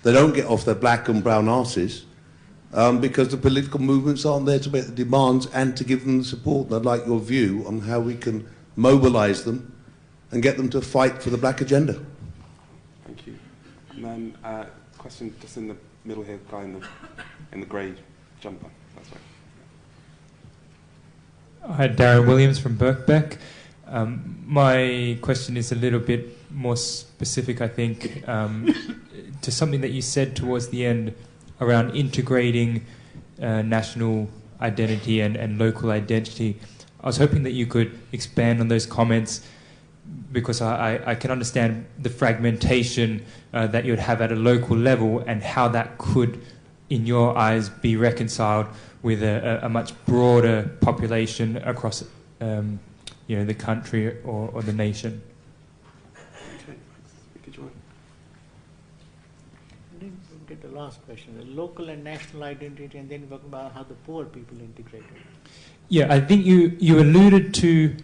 They don't get off their black and brown arses because the political movements aren't there to make the demands and to give them the support. And I'd like your view on how we can mobilise them and get them to fight for the black agenda. Thank you. And then question just in the middle here, guy in the grey jumper. That's right. Hi, Darren Williams from Birkbeck. My question is a little bit more specific, I think, to something that you said towards the end around integrating national identity and local identity. I was hoping that you could expand on those comments, because I can understand the fragmentation that you'd have at a local level and how that could, in your eyes, be reconciled with a much broader population across the country or the nation. Okay, thanks. Join. I didn't get the last question. The local and national identity, and then talk about how the poor people integrate it. Yeah, I think you alluded to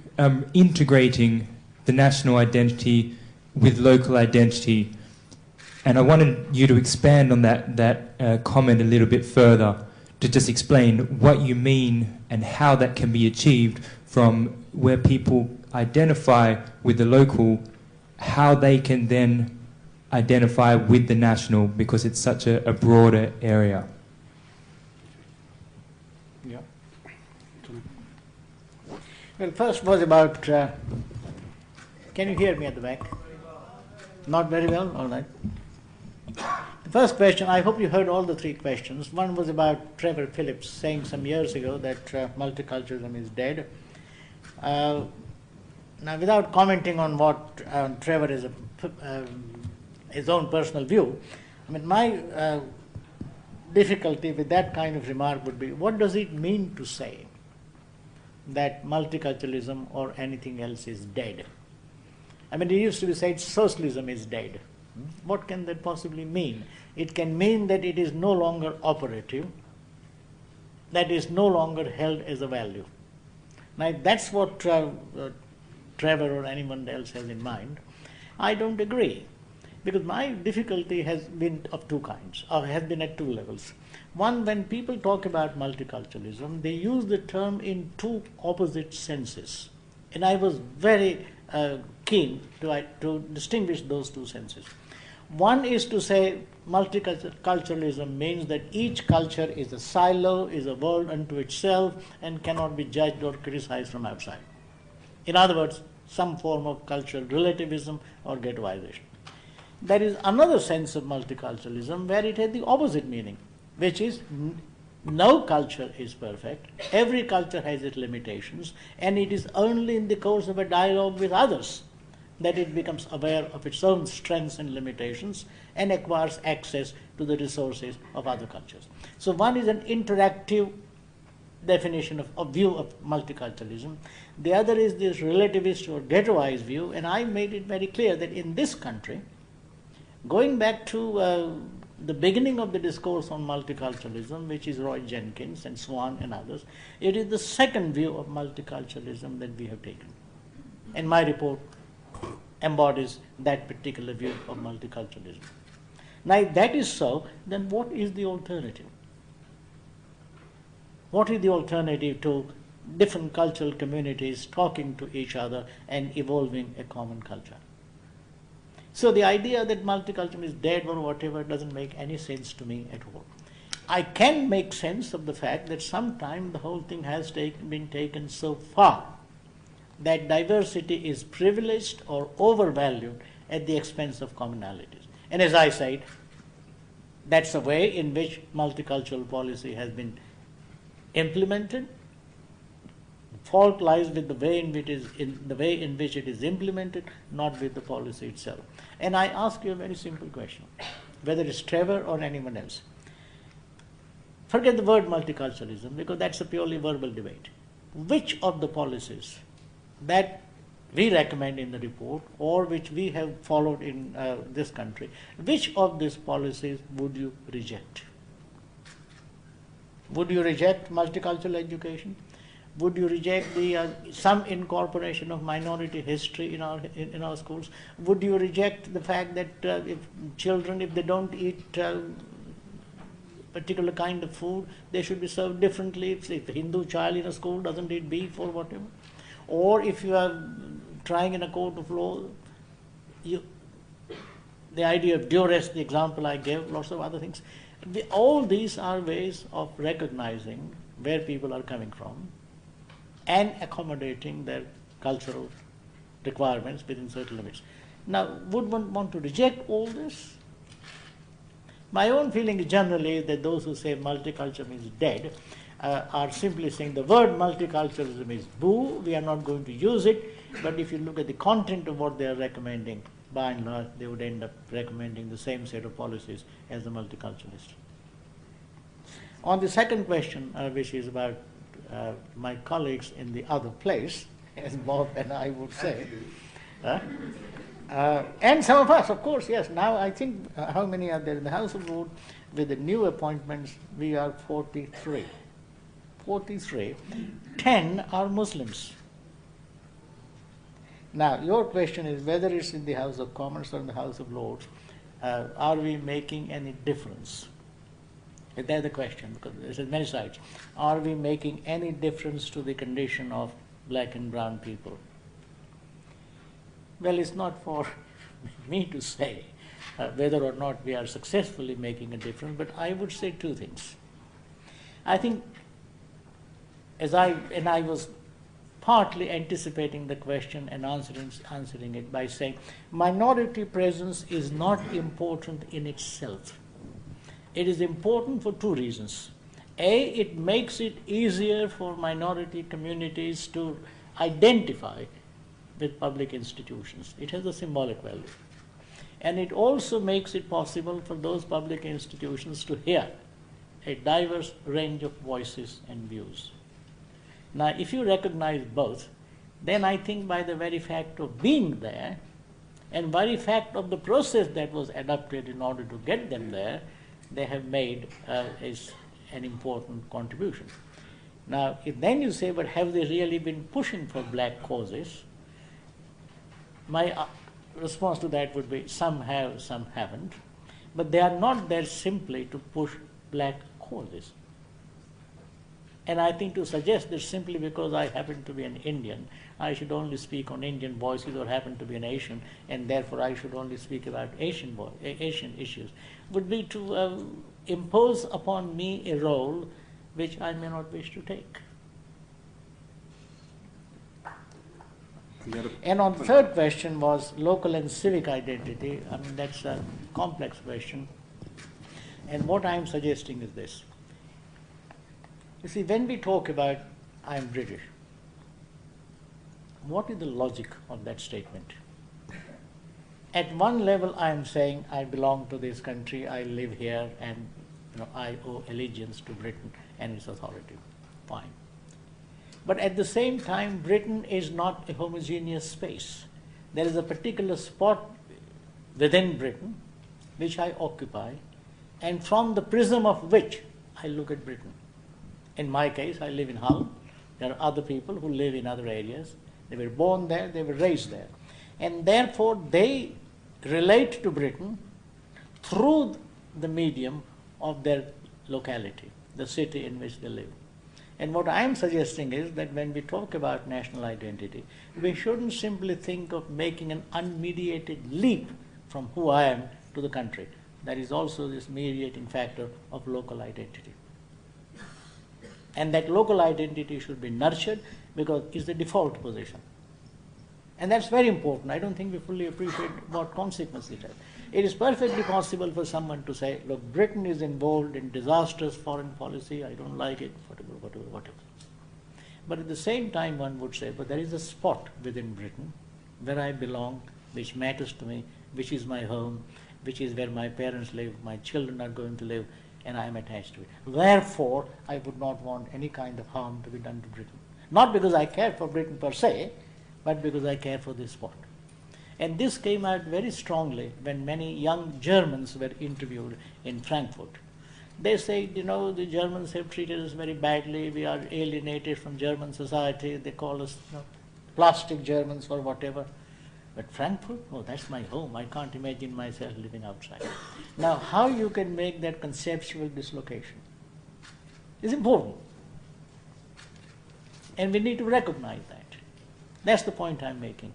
integrating the national identity with local identity, and I wanted you to expand on that comment a little bit further, to just explain what you mean and how that can be achieved from where people identify with the local, how they can then identify with the national, because it's such a broader area. Yeah. Well, first was about, can you hear me at the back? Not very well? All right. The first question, I hope you heard all the three questions. One was about Trevor Phillips saying some years ago that multiculturalism is dead. Now, without commenting on what Trevor is his own personal view, I mean, my difficulty with that kind of remark would be, what does it mean to say that multiculturalism or anything else is dead? I mean, it used to be said socialism is dead. What can that possibly mean? It can mean that it is no longer operative, that is no longer held as a value. Now, if that's what Trevor or anyone else has in mind, I don't agree. Because my difficulty has been of two kinds, or has been at two levels. One, when people talk about multiculturalism, they use the term in two opposite senses. And I was very keen to distinguish those two senses. One is to say multiculturalism means that each culture is a silo, is a world unto itself, and cannot be judged or criticized from outside. In other words, some form of cultural relativism or ghettoization. There is another sense of multiculturalism where it has the opposite meaning, which is no culture is perfect, every culture has its limitations, and it is only in the course of a dialogue with others that it becomes aware of its own strengths and limitations and acquires access to the resources of other cultures. So one is an interactive definition of view of multiculturalism. The other is this relativist or ghettoized view, and I made it very clear that in this country, going back to the beginning of the discourse on multiculturalism, which is Roy Jenkins and Swan and others, it is the second view of multiculturalism that we have taken. And my report embodies that particular view of multiculturalism. Now, if that is so, then what is the alternative? What is the alternative to different cultural communities talking to each other and evolving a common culture? So the idea that multiculturalism is dead or whatever doesn't make any sense to me at all. I can make sense of the fact that sometimes the whole thing has been taken so far that diversity is privileged or overvalued at the expense of commonalities. And as I said, that's a way in which multicultural policy has been implemented. The fault lies with the way in which it is implemented, not with the policy itself. And I ask you a very simple question, whether it's Trevor or anyone else. Forget the word multiculturalism, because that's a purely verbal debate. Which of the policies that we recommend in the report, or which we have followed in this country, which of these policies would you reject? Would you reject multicultural education? Would you reject some incorporation of minority history in our schools? Would you reject the fact that if children, if they don't eat particular kind of food, they should be served differently. If a Hindu child in a school doesn't eat beef or whatever. Or if you are trying in a court of law, the idea of duress, the example I gave, lots of other things. All these are ways of recognizing where people are coming from and accommodating their cultural requirements within certain limits. Now, would one want to reject all this? My own feeling is generally that those who say multicultural means dead are simply saying the word multiculturalism is boo, we are not going to use it, but if you look at the content of what they are recommending, by and large, they would end up recommending the same set of policies as the multiculturalists. On the second question, which is about my colleagues in the other place, as Bob and I would say, and some of us, of course, yes. Now I think, how many are there in the House of Lords? With the new appointments, we are 43. 43. 10 are Muslims. Now, your question is whether it's in the House of Commons or in the House of Lords, are we making any difference? That's the question, because there's many sides. Are we making any difference to the condition of black and brown people? Well, it's not for me to say whether or not we are successfully making a difference, but I would say two things. I think, I was partly anticipating the question and answering it by saying minority presence is not important in itself. It is important for two reasons. A, it makes it easier for minority communities to identify with public institutions. It has a symbolic value. And it also makes it possible for those public institutions to hear a diverse range of voices and views. Now, if you recognize both, then I think by the very fact of being there and very fact of the process that was adopted in order to get them there, they have made an important contribution. Now, if then you say, but have they really been pushing for black causes? My response to that would be some have, some haven't, but they are not there simply to push black causes. And I think to suggest that simply because I happen to be an Indian, I should only speak on Indian voices, or happen to be an Asian, and therefore I should only speak about Asian issues, would be to impose upon me a role which I may not wish to take. And on the third question was local and civic identity. I mean, that's a complex question. And what I'm suggesting is this. You see, when we talk about I'm British, what is the logic of that statement? At one level, I'm saying I belong to this country, I live here, and I owe allegiance to Britain and its authority. Fine. But at the same time, Britain is not a homogeneous space. There is a particular spot within Britain which I occupy, and from the prism of which I look at Britain. In my case, I live in Hull. There are other people who live in other areas. They were born there, they were raised there. And therefore, they relate to Britain through the medium of their locality, the city in which they live. And what I am suggesting is that when we talk about national identity, we shouldn't simply think of making an unmediated leap from who I am to the country. There is also this mediating factor of local identity. And that local identity should be nurtured because it's the default position. And that's very important. I don't think we fully appreciate what consequences it has. It is perfectly possible for someone to say, look, Britain is involved in disastrous foreign policy, I don't like it, whatever. But at the same time, one would say, but there is a spot within Britain where I belong, which matters to me, which is my home, which is where my parents live, my children are going to live, and I am attached to it. Therefore, I would not want any kind of harm to be done to Britain. Not because I care for Britain per se, but because I care for this spot. And this came out very strongly when many young Germans were interviewed in Frankfurt. They say, the Germans have treated us very badly, we are alienated from German society, they call us plastic Germans or whatever. But Frankfurt, oh, that's my home. I can't imagine myself living outside. Now, how you can make that conceptual dislocation is important. And we need to recognize that. That's the point I'm making.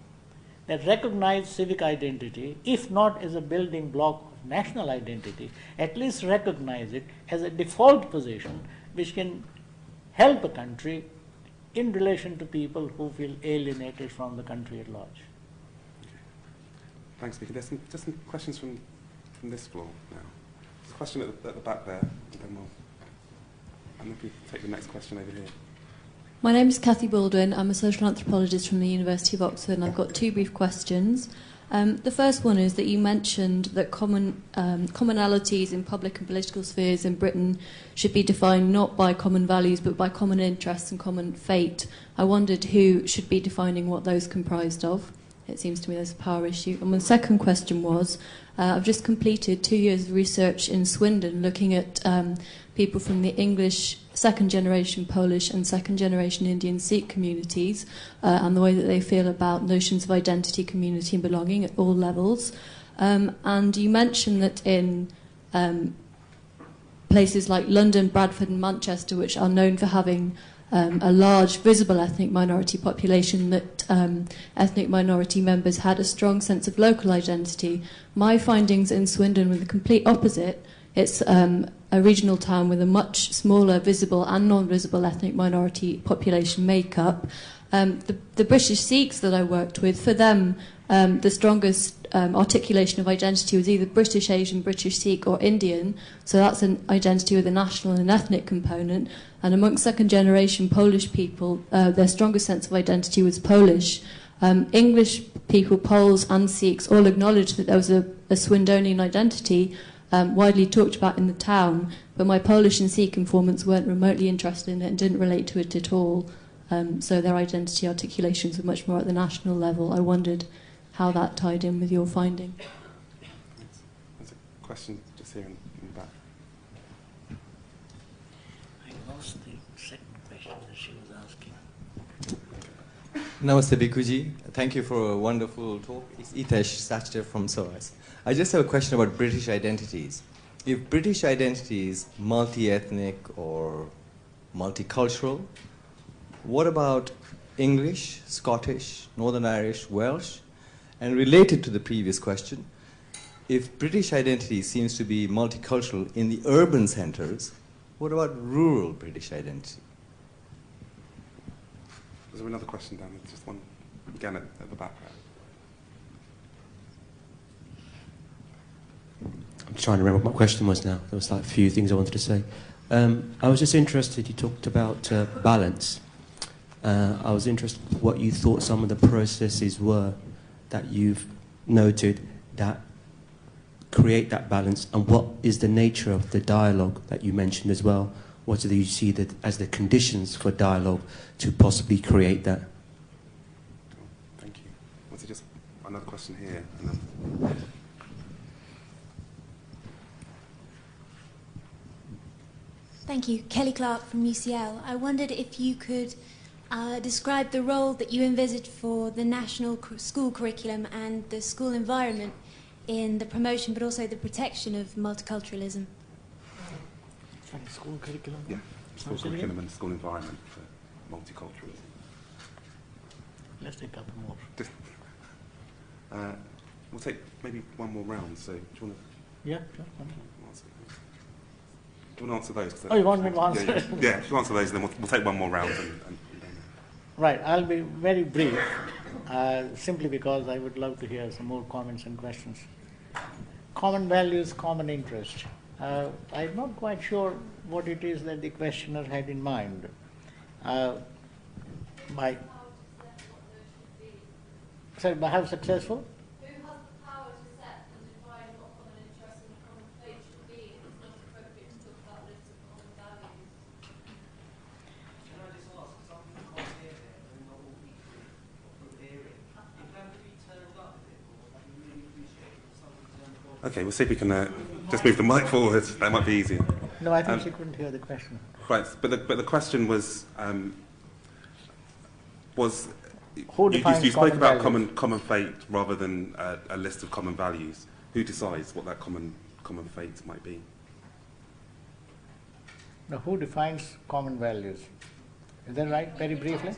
That recognize civic identity, if not as a building block of national identity, at least recognize it as a default position which can help a country in relation to people who feel alienated from the country at large. Thanks, Bhikhu. There's just some questions from this floor now. There's a question at the back there, and then we take the next question over here. My name is Cathy Baldwin. I'm a social anthropologist from the University of Oxford, and I've got two brief questions. The first one is that you mentioned that commonalities in public and political spheres in Britain should be defined not by common values but by common interests and common fate. I wondered who should be defining what those comprised of. It seems to me there's a power issue. And my second question was, I've just completed 2 years of research in Swindon looking at people from the English second-generation Polish and second-generation Indian Sikh communities and the way that they feel about notions of identity, community and belonging at all levels. And you mentioned that in places like London, Bradford and Manchester, which are known for having a large visible ethnic minority population, that ethnic minority members had a strong sense of local identity. My findings in Swindon were the complete opposite. It's a regional town with a much smaller visible and non-visible ethnic minority population makeup. The British Sikhs that I worked with, for them, the strongest articulation of identity was either British Asian, British Sikh or Indian. So that's an identity with a national and an ethnic component. And amongst second-generation Polish people, their strongest sense of identity was Polish. English people, Poles and Sikhs, all acknowledged that there was a Swindonian identity widely talked about in the town, but my Polish and Sikh informants weren't remotely interested in it and didn't relate to it at all. So their identity articulations were much more at the national level. I wondered how that tied in with your finding. There's a question just here in the back. I lost the second question that she was asking. Namaste, Bhikhuji. Thank you for a wonderful talk. It's Itesh Sachdev from SOAS. I just have a question about British identities. If British identity is multi-ethnic or multicultural, what about English, Scottish, Northern Irish, Welsh? And related to the previous question, if British identity seems to be multicultural in the urban centres, what about rural British identity? Is there another question down there? Just one again at the back there. I'm trying to remember what my question was now. There was like a few things I wanted to say. I was just interested, you talked about balance. I was interested what you thought some of the processes were that you've noted that create that balance, and what is the nature of the dialogue that you mentioned as well? What do you see that as the conditions for dialogue to possibly create that? Thank you. Was it just another question here? And then Thank you. Kelly Clark from UCL. I wondered if you could describe the role that you envisage for the national school curriculum and the school environment in the promotion but also the protection of multiculturalism. School curriculum? yeah, school curriculum and school environment for multiculturalism. Let's take a couple more. Just, we'll take maybe one more round. So do you want to? Yeah, sure. Do you want to answer those? Oh, you want me to answer? Yeah, if you answer those, then we'll take one more round. Right, I'll be very brief, simply because I would love to hear some more comments and questions. Common values, common interest. I'm not quite sure what it is that the questioner had in mind. By how successful? Okay, we'll see if we can just move the mic forward. That might be easier. No, I think she couldn't hear the question. Right, but the question was Who defines you spoke common about values? common fate rather than a list of common values. Who decides what that common fate might be? Now, who defines common values? Is that right? Very briefly.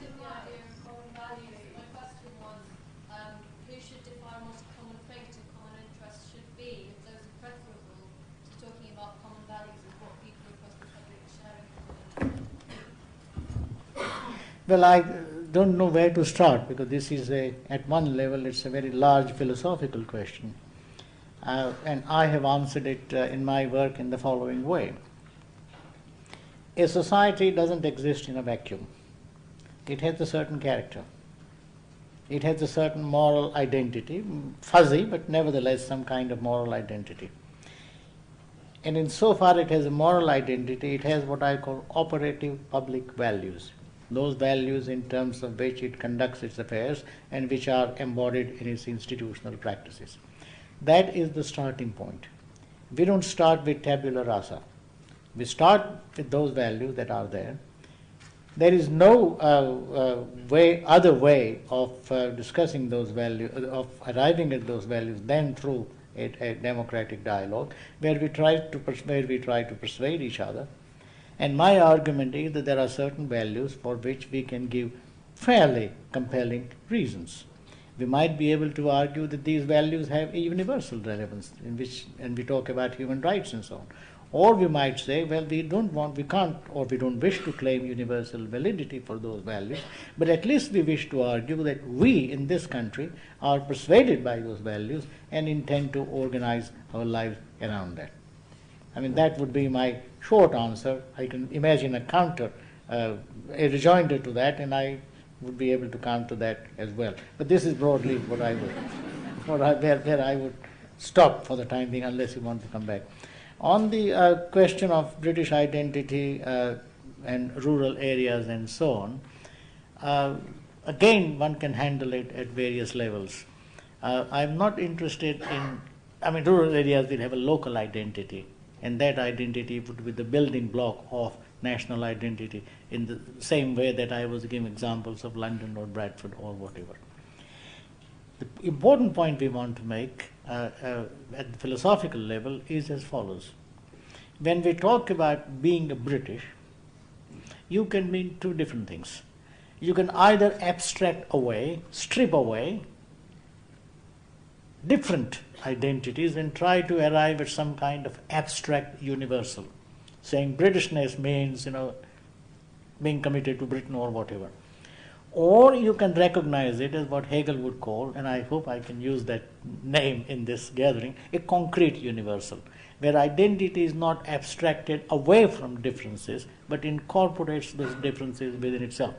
Well, I don't know where to start, because this is at one level, it's a very large philosophical question. And I have answered it in my work in the following way. A society doesn't exist in a vacuum. It has a certain character. It has a certain moral identity, fuzzy, but nevertheless some kind of moral identity. And insofar it has a moral identity, it has what I call operative public values. Those values in terms of which it conducts its affairs and which are embodied in its institutional practices. That is the starting point. We don't start with tabula rasa. We start with those values that are there. There is no other way of discussing those values, of arriving at those values than through a democratic dialogue where we try to persuade each other. And my argument is that there are certain values for which we can give fairly compelling reasons. We might be able to argue that these values have a universal relevance, and we talk about human rights and so on. Or we might say, well, we don't wish to claim universal validity for those values, but at least we wish to argue that we in this country are persuaded by those values and intend to organize our lives around that. I mean, that would be my short answer. I can imagine a rejoinder to that, and I would be able to counter that as well. But this is broadly where I would stop for the time being, unless you want to come back. On the question of British identity and rural areas and so on, again, one can handle it at various levels. I'm not interested in, rural areas will have a local identity, and that identity would be the building block of national identity in the same way that I was giving examples of London or Bradford or whatever. The important point we want to make at the philosophical level is as follows. When we talk about being a British, you can mean two different things. You can either abstract away, strip away different identities and try to arrive at some kind of abstract universal, saying Britishness means, being committed to Britain or whatever. Or you can recognize it as what Hegel would call, and I hope I can use that name in this gathering, a concrete universal, where identity is not abstracted away from differences, but incorporates those differences within itself.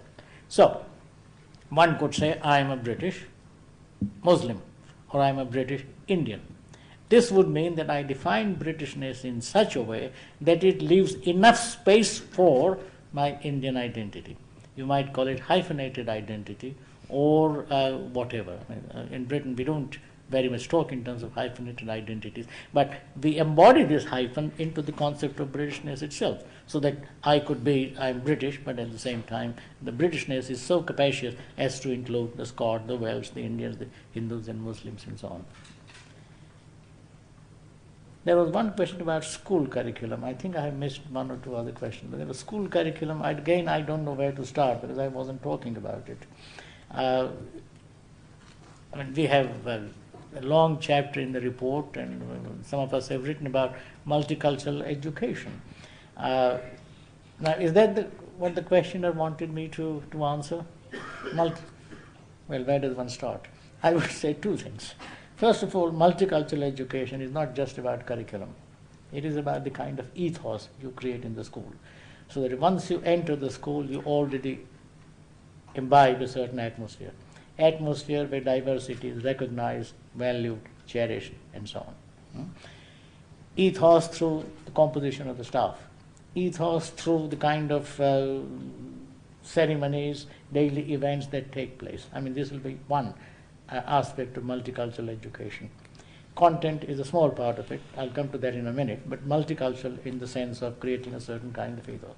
So, one could say, I am a British Muslim, or I am a British Indian. This would mean that I define Britishness in such a way that it leaves enough space for my Indian identity. You might call it hyphenated identity or whatever. In Britain, we don't very much talk in terms of hyphenated identities, but we embody this hyphen into the concept of Britishness itself, so that I'm British, but at the same time, the Britishness is so capacious as to include the Scots, the Welsh, the Indians, the Hindus and Muslims and so on. There was one question about school curriculum. I think I have missed one or two other questions. But there was school curriculum. Again, I don't know where to start because I wasn't talking about it. We have a long chapter in the report, and some of us have written about multicultural education. Now, is that what the questioner wanted me to answer? Well, where does one start? I would say two things. First of all, multicultural education is not just about curriculum. It is about the kind of ethos you create in the school. So that once you enter the school, you already imbibe a certain atmosphere. Atmosphere where diversity is recognized, valued, cherished, and so on. Ethos through the composition of the staff. Ethos through the kind of ceremonies, daily events that take place. This will be one aspect of multicultural education. Content is a small part of it. I'll come to that in a minute, but multicultural in the sense of creating a certain kind of ethos.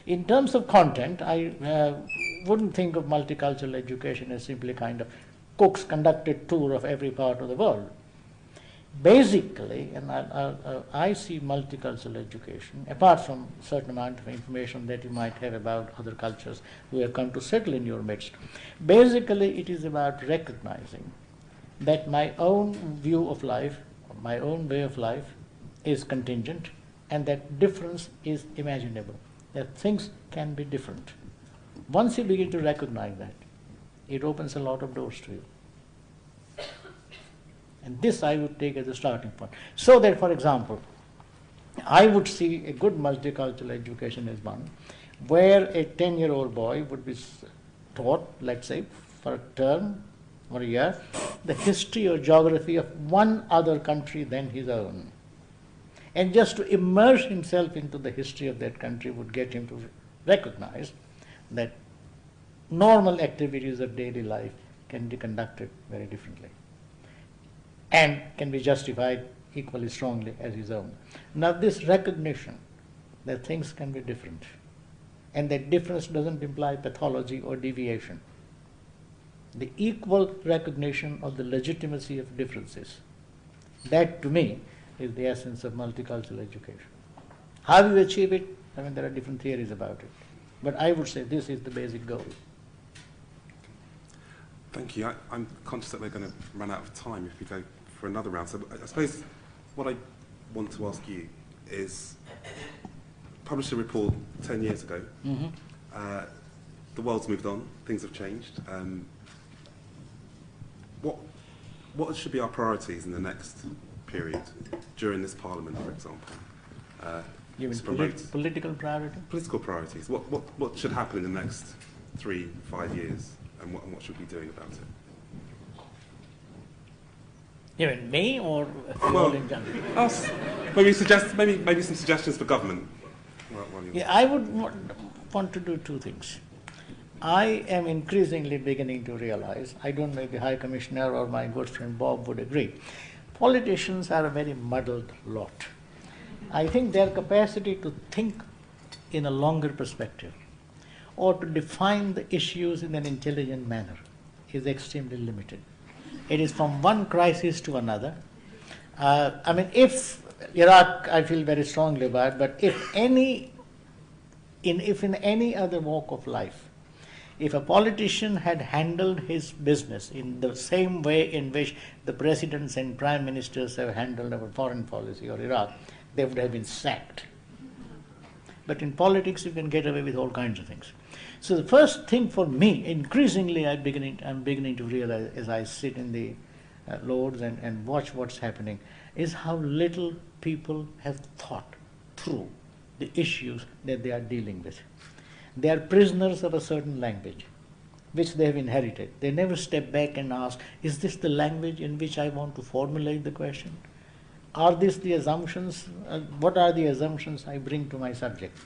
In terms of content, I wouldn't think of multicultural education as simply kind of Cook's conducted tour of every part of the world. Basically, and I see multicultural education, apart from a certain amount of information that you might have about other cultures who have come to settle in your midst, basically it is about recognizing that my own view of life, my own way of life is contingent, and that difference is imaginable, that things can be different. Once you begin to recognize that, it opens a lot of doors to you. And this I would take as a starting point. So that, for example, I would see a good multicultural education as one where a 10-year-old boy would be taught, let's say, for a term or a year, the history or geography of one other country than his own. And just to immerse himself into the history of that country would get him to recognize that normal activities of daily life can be conducted very differently and can be justified equally strongly as his own. Now this recognition that things can be different and that difference doesn't imply pathology or deviation, the equal recognition of the legitimacy of differences, that to me is the essence of multicultural education. How you achieve it, I mean there are different theories about it, but I would say this is the basic goal. Thank you. I'm conscious that we're going to run out of time if we go for another round. So I suppose what I want to ask you is, published a report 10 years ago. Mm-hmm. The world's moved on. Things have changed. What should be our priorities in the next period during this Parliament, for example? You mean political priorities? Political priorities. What should happen in the next 3-5 years? And what should we be doing about it? You mean me or well, in general? Us. Maybe some suggestions for government. I would want to do two things. I am increasingly beginning to realize, I don't know if the High Commissioner or my good friend Bob would agree, politicians are a very muddled lot. I think their capacity to think in a longer perspective or to define the issues in an intelligent manner is extremely limited. It is from one crisis to another. I mean, if Iraq, I feel very strongly about, but if in any other walk of life, if a politician had handled his business in the same way in which the presidents and prime ministers have handled our foreign policy or Iraq, they would have been sacked. But in politics, you can get away with all kinds of things. So the first thing for me, increasingly I'm beginning to realize as I sit in the Lords and watch what's happening, is how little people have thought through the issues that they are dealing with. They are prisoners of a certain language, which they have inherited. They never step back and ask, is this the language in which I want to formulate the question? Are these the assumptions? What are the assumptions I bring to my subject?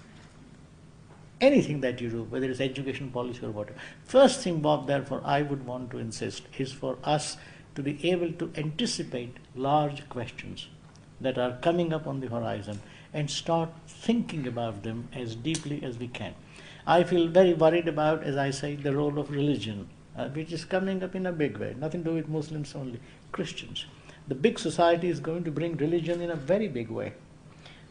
Anything that you do, whether it's education policy or whatever. First thing, Bob, therefore, I would want to insist is for us to be able to anticipate large questions that are coming up on the horizon and start thinking about them as deeply as we can. I feel very worried about, as I say, the role of religion, which is coming up in a big way. Nothing to do with Muslims only, Christians. The big society is going to bring religion in a very big way,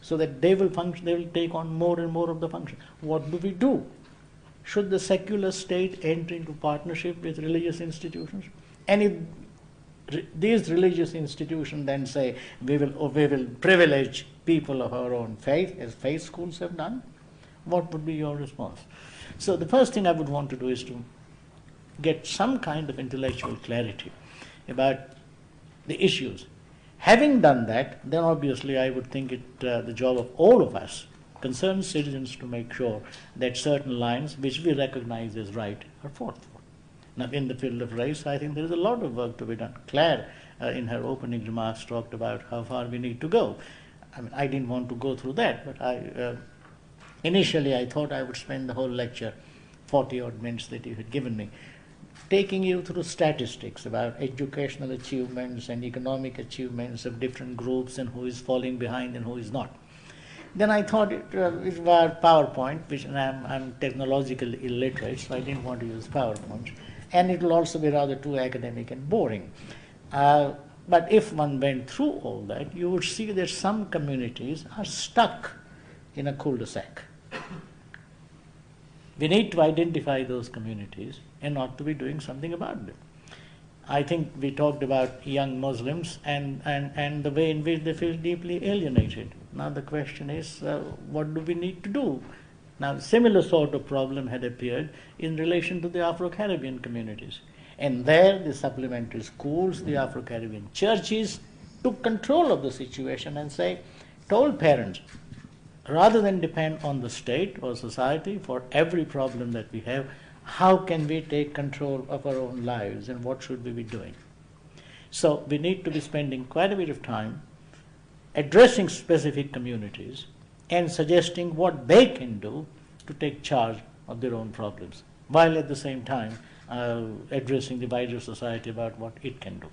so that they will function, they will take on more and more of the function. What do we do? Should the secular state enter into partnership with religious institutions? And if these religious institutions then say, we will privilege people of our own faith, as faith schools have done, what would be your response? So the first thing I would want to do is to get some kind of intellectual clarity about the issues. Having done that, then obviously I would think it the job of all of us, concerned citizens, to make sure that certain lines which we recognize as right are fought for. Now, in the field of race, I think there is a lot of work to be done. Claire, in her opening remarks, talked about how far we need to go. I mean, I didn't want to go through that, but initially I thought I would spend the whole lecture, 40-odd minutes that you had given me, taking you through statistics about educational achievements and economic achievements of different groups and who is falling behind and who is not. Then I thought it was PowerPoint, which and I'm technologically illiterate, so I didn't want to use PowerPoint. And it will also be rather too academic and boring. But if one went through all that, you would see that some communities are stuck in a cul-de-sac. We need to identify those communities and ought to be doing something about them. I think we talked about young Muslims and the way in which they feel deeply alienated. Now the question is, what do we need to do? Now, similar sort of problem had appeared in relation to the Afro-Caribbean communities. And there, the supplementary schools, the Afro-Caribbean churches took control of the situation and told parents, rather than depend on the state or society for every problem that we have, how can we take control of our own lives and what should we be doing? So we need to be spending quite a bit of time addressing specific communities and suggesting what they can do to take charge of their own problems, while at the same time addressing the wider society about what it can do.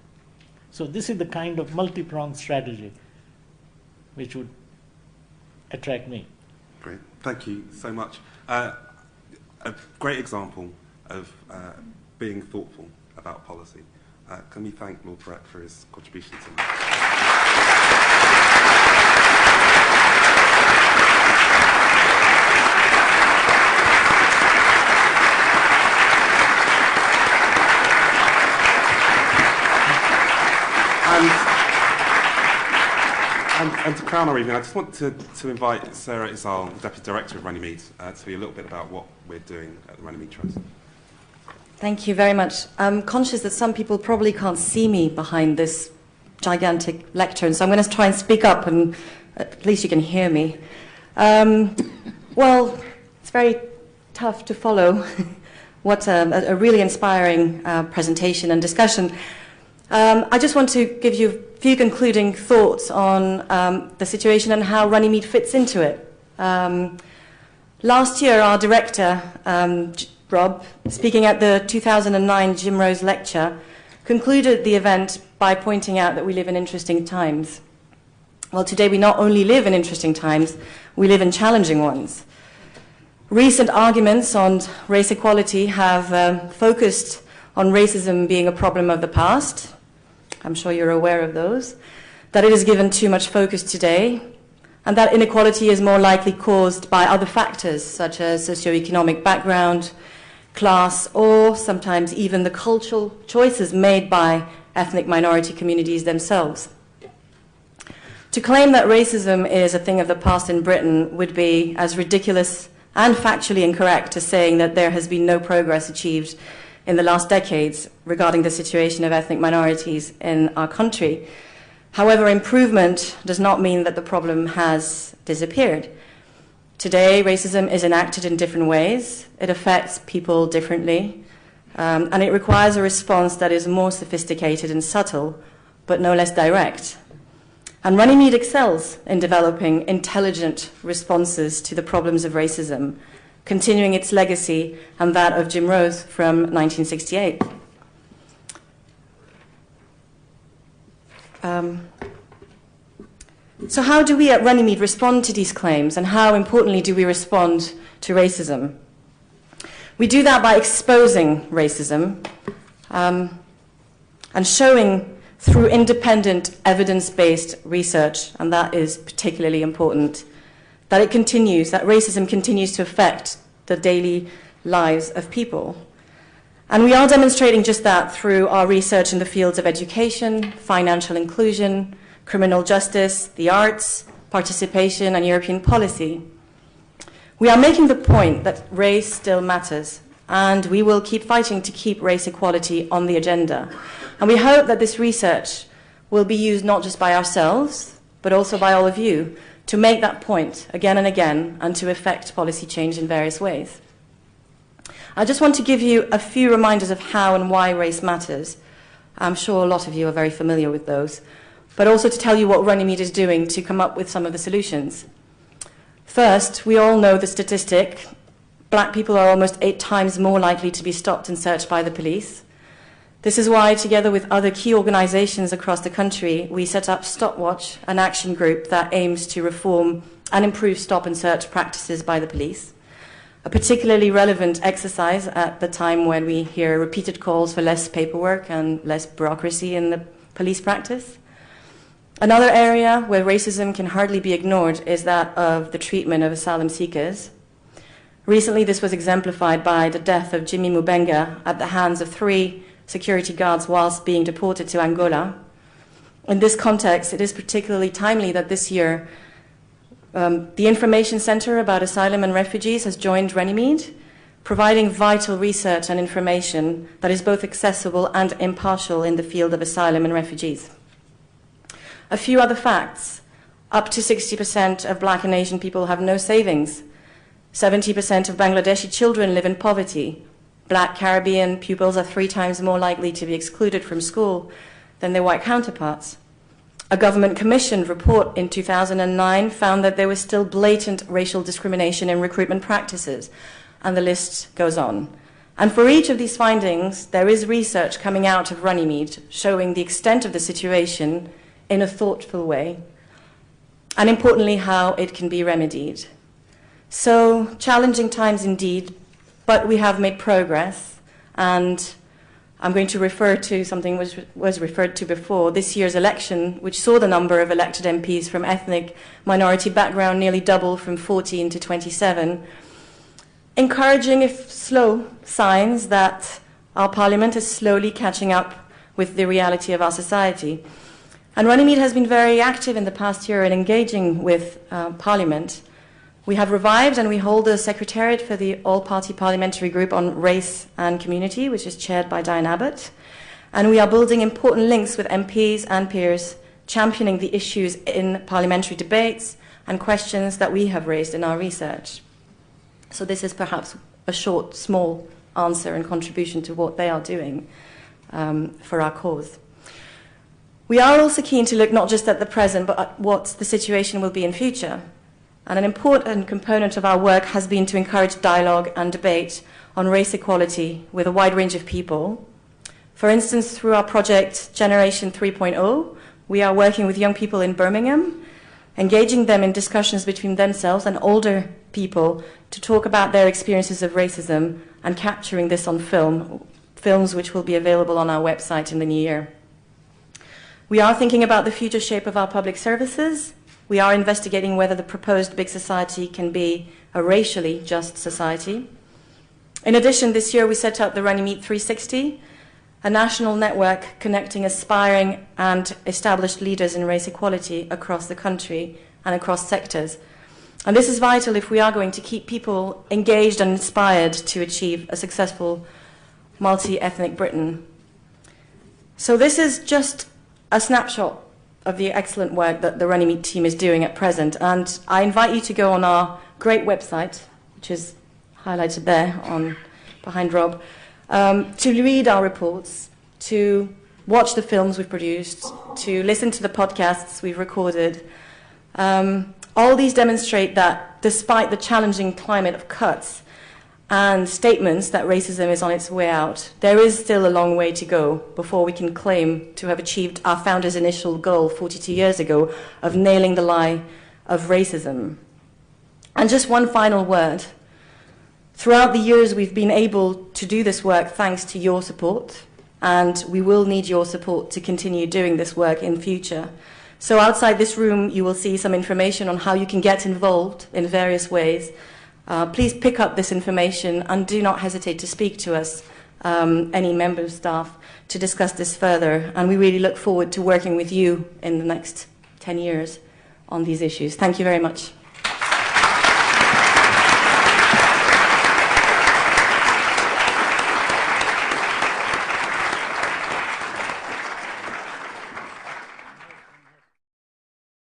So this is the kind of multi-pronged strategy which would attract me. Great, thank you so much. A great example of being thoughtful about policy. Can we thank Lord Parekh for his contribution to that? And to crown our evening, I just want to invite Sarah Isal, Deputy Director of Runnymede, to tell you a little bit about what we're doing at the Runnymede Trust. Thank you very much. I'm conscious that some people probably can't see me behind this gigantic lectern, so I'm going to try and speak up, and at least you can hear me. Well, it's very tough to follow what a really inspiring presentation and discussion. I just want to give you a few concluding thoughts on the situation and how Runnymede fits into it. Last year, our director, Rob, speaking at the 2009 Jim Rose lecture, concluded the event by pointing out that we live in interesting times. Well, today we not only live in interesting times, we live in challenging ones. Recent arguments on race equality have focused on racism being a problem of the past. I'm sure you're aware of those. That it is given too much focus today, and that inequality is more likely caused by other factors, such as socioeconomic background, class, or sometimes even the cultural choices made by ethnic minority communities themselves. To claim that racism is a thing of the past in Britain would be as ridiculous and factually incorrect as saying that there has been no progress achieved in the last decades regarding the situation of ethnic minorities in our country. However, improvement does not mean that the problem has disappeared. Today, racism is enacted in different ways. It affects people differently, and it requires a response that is more sophisticated and subtle, but no less direct. And Runnymede excels in developing intelligent responses to the problems of racism, continuing its legacy and that of Jim Rose from 1968. So how do we at Runnymede respond to these claims, and how importantly do we respond to racism? We do that by exposing racism and showing through independent evidence-based research, and that is particularly important, that it continues, that racism continues to affect the daily lives of people. And we are demonstrating just that through our research in the fields of education, financial inclusion, criminal justice, the arts, participation, and European policy. We are making the point that race still matters, and we will keep fighting to keep race equality on the agenda. And we hope that this research will be used not just by ourselves, but also by all of you, to make that point again and again, and to effect policy change in various ways. I just want to give you a few reminders of how and why race matters. I'm sure a lot of you are very familiar with those, but also to tell you what Runnymede is doing to come up with some of the solutions. First, we all know the statistic. Black people are almost 8 times more likely to be stopped and searched by the police. This is why, together with other key organizations across the country, we set up Stopwatch, an action group that aims to reform and improve stop and search practices by the police. A particularly relevant exercise at the time when we hear repeated calls for less paperwork and less bureaucracy in the police practice. Another area where racism can hardly be ignored is that of the treatment of asylum seekers. Recently, this was exemplified by the death of Jimmy Mubenga at the hands of 3 security guards whilst being deported to Angola. In this context, it is particularly timely that this year the Information Center about Asylum and Refugees has joined Runnymede, providing vital research and information that is both accessible and impartial in the field of asylum and refugees. A few other facts. Up to 60% of Black and Asian people have no savings. 70% of Bangladeshi children live in poverty. Black Caribbean pupils are 3 times more likely to be excluded from school than their white counterparts. A government-commissioned report in 2009 found that there was still blatant racial discrimination in recruitment practices, and the list goes on. And for each of these findings, there is research coming out of Runnymede showing the extent of the situation in a thoughtful way, and importantly, how it can be remedied. So, challenging times indeed, but we have made progress, and I'm going to refer to something which was referred to before, this year's election, which saw the number of elected MPs from ethnic minority background nearly double from 14 to 27, encouraging, if slow, signs that our parliament is slowly catching up with the reality of our society. And Runnymede has been very active in the past year in engaging with Parliament. We have revived and we hold a secretariat for the all-party parliamentary group on race and community, which is chaired by Diane Abbott. And we are building important links with MPs and peers, championing the issues in parliamentary debates and questions that we have raised in our research. So this is perhaps a short, small answer and contribution to what they are doing for our cause. We are also keen to look not just at the present, but at what the situation will be in future. And an important component of our work has been to encourage dialogue and debate on race equality with a wide range of people. For instance, through our project Generation 3.0, we are working with young people in Birmingham, engaging them in discussions between themselves and older people to talk about their experiences of racism and capturing this on films which will be available on our website in the new year. We are thinking about the future shape of our public services. We are investigating whether the proposed big society can be a racially just society. In addition, this year we set up the Runnymede 360, a national network connecting aspiring and established leaders in race equality across the country and across sectors. And this is vital if we are going to keep people engaged and inspired to achieve a successful multi-ethnic Britain. So this is just a snapshot of the excellent work that the Runnymede team is doing at present. And I invite you to go on our great website, which is highlighted there behind Rob, to read our reports, to watch the films we've produced, to listen to the podcasts we've recorded. All these demonstrate that despite the challenging climate of cuts and statements that racism is on its way out, there is still a long way to go before we can claim to have achieved our founders' initial goal 42 years ago of nailing the lie of racism. And just one final word. Throughout the years, we've been able to do this work thanks to your support, and we will need your support to continue doing this work in future. So outside this room, you will see some information on how you can get involved in various ways. Please pick up this information and do not hesitate to speak to us, any member of staff, to discuss this further. And we really look forward to working with you in the next 10 years on these issues. Thank you very much.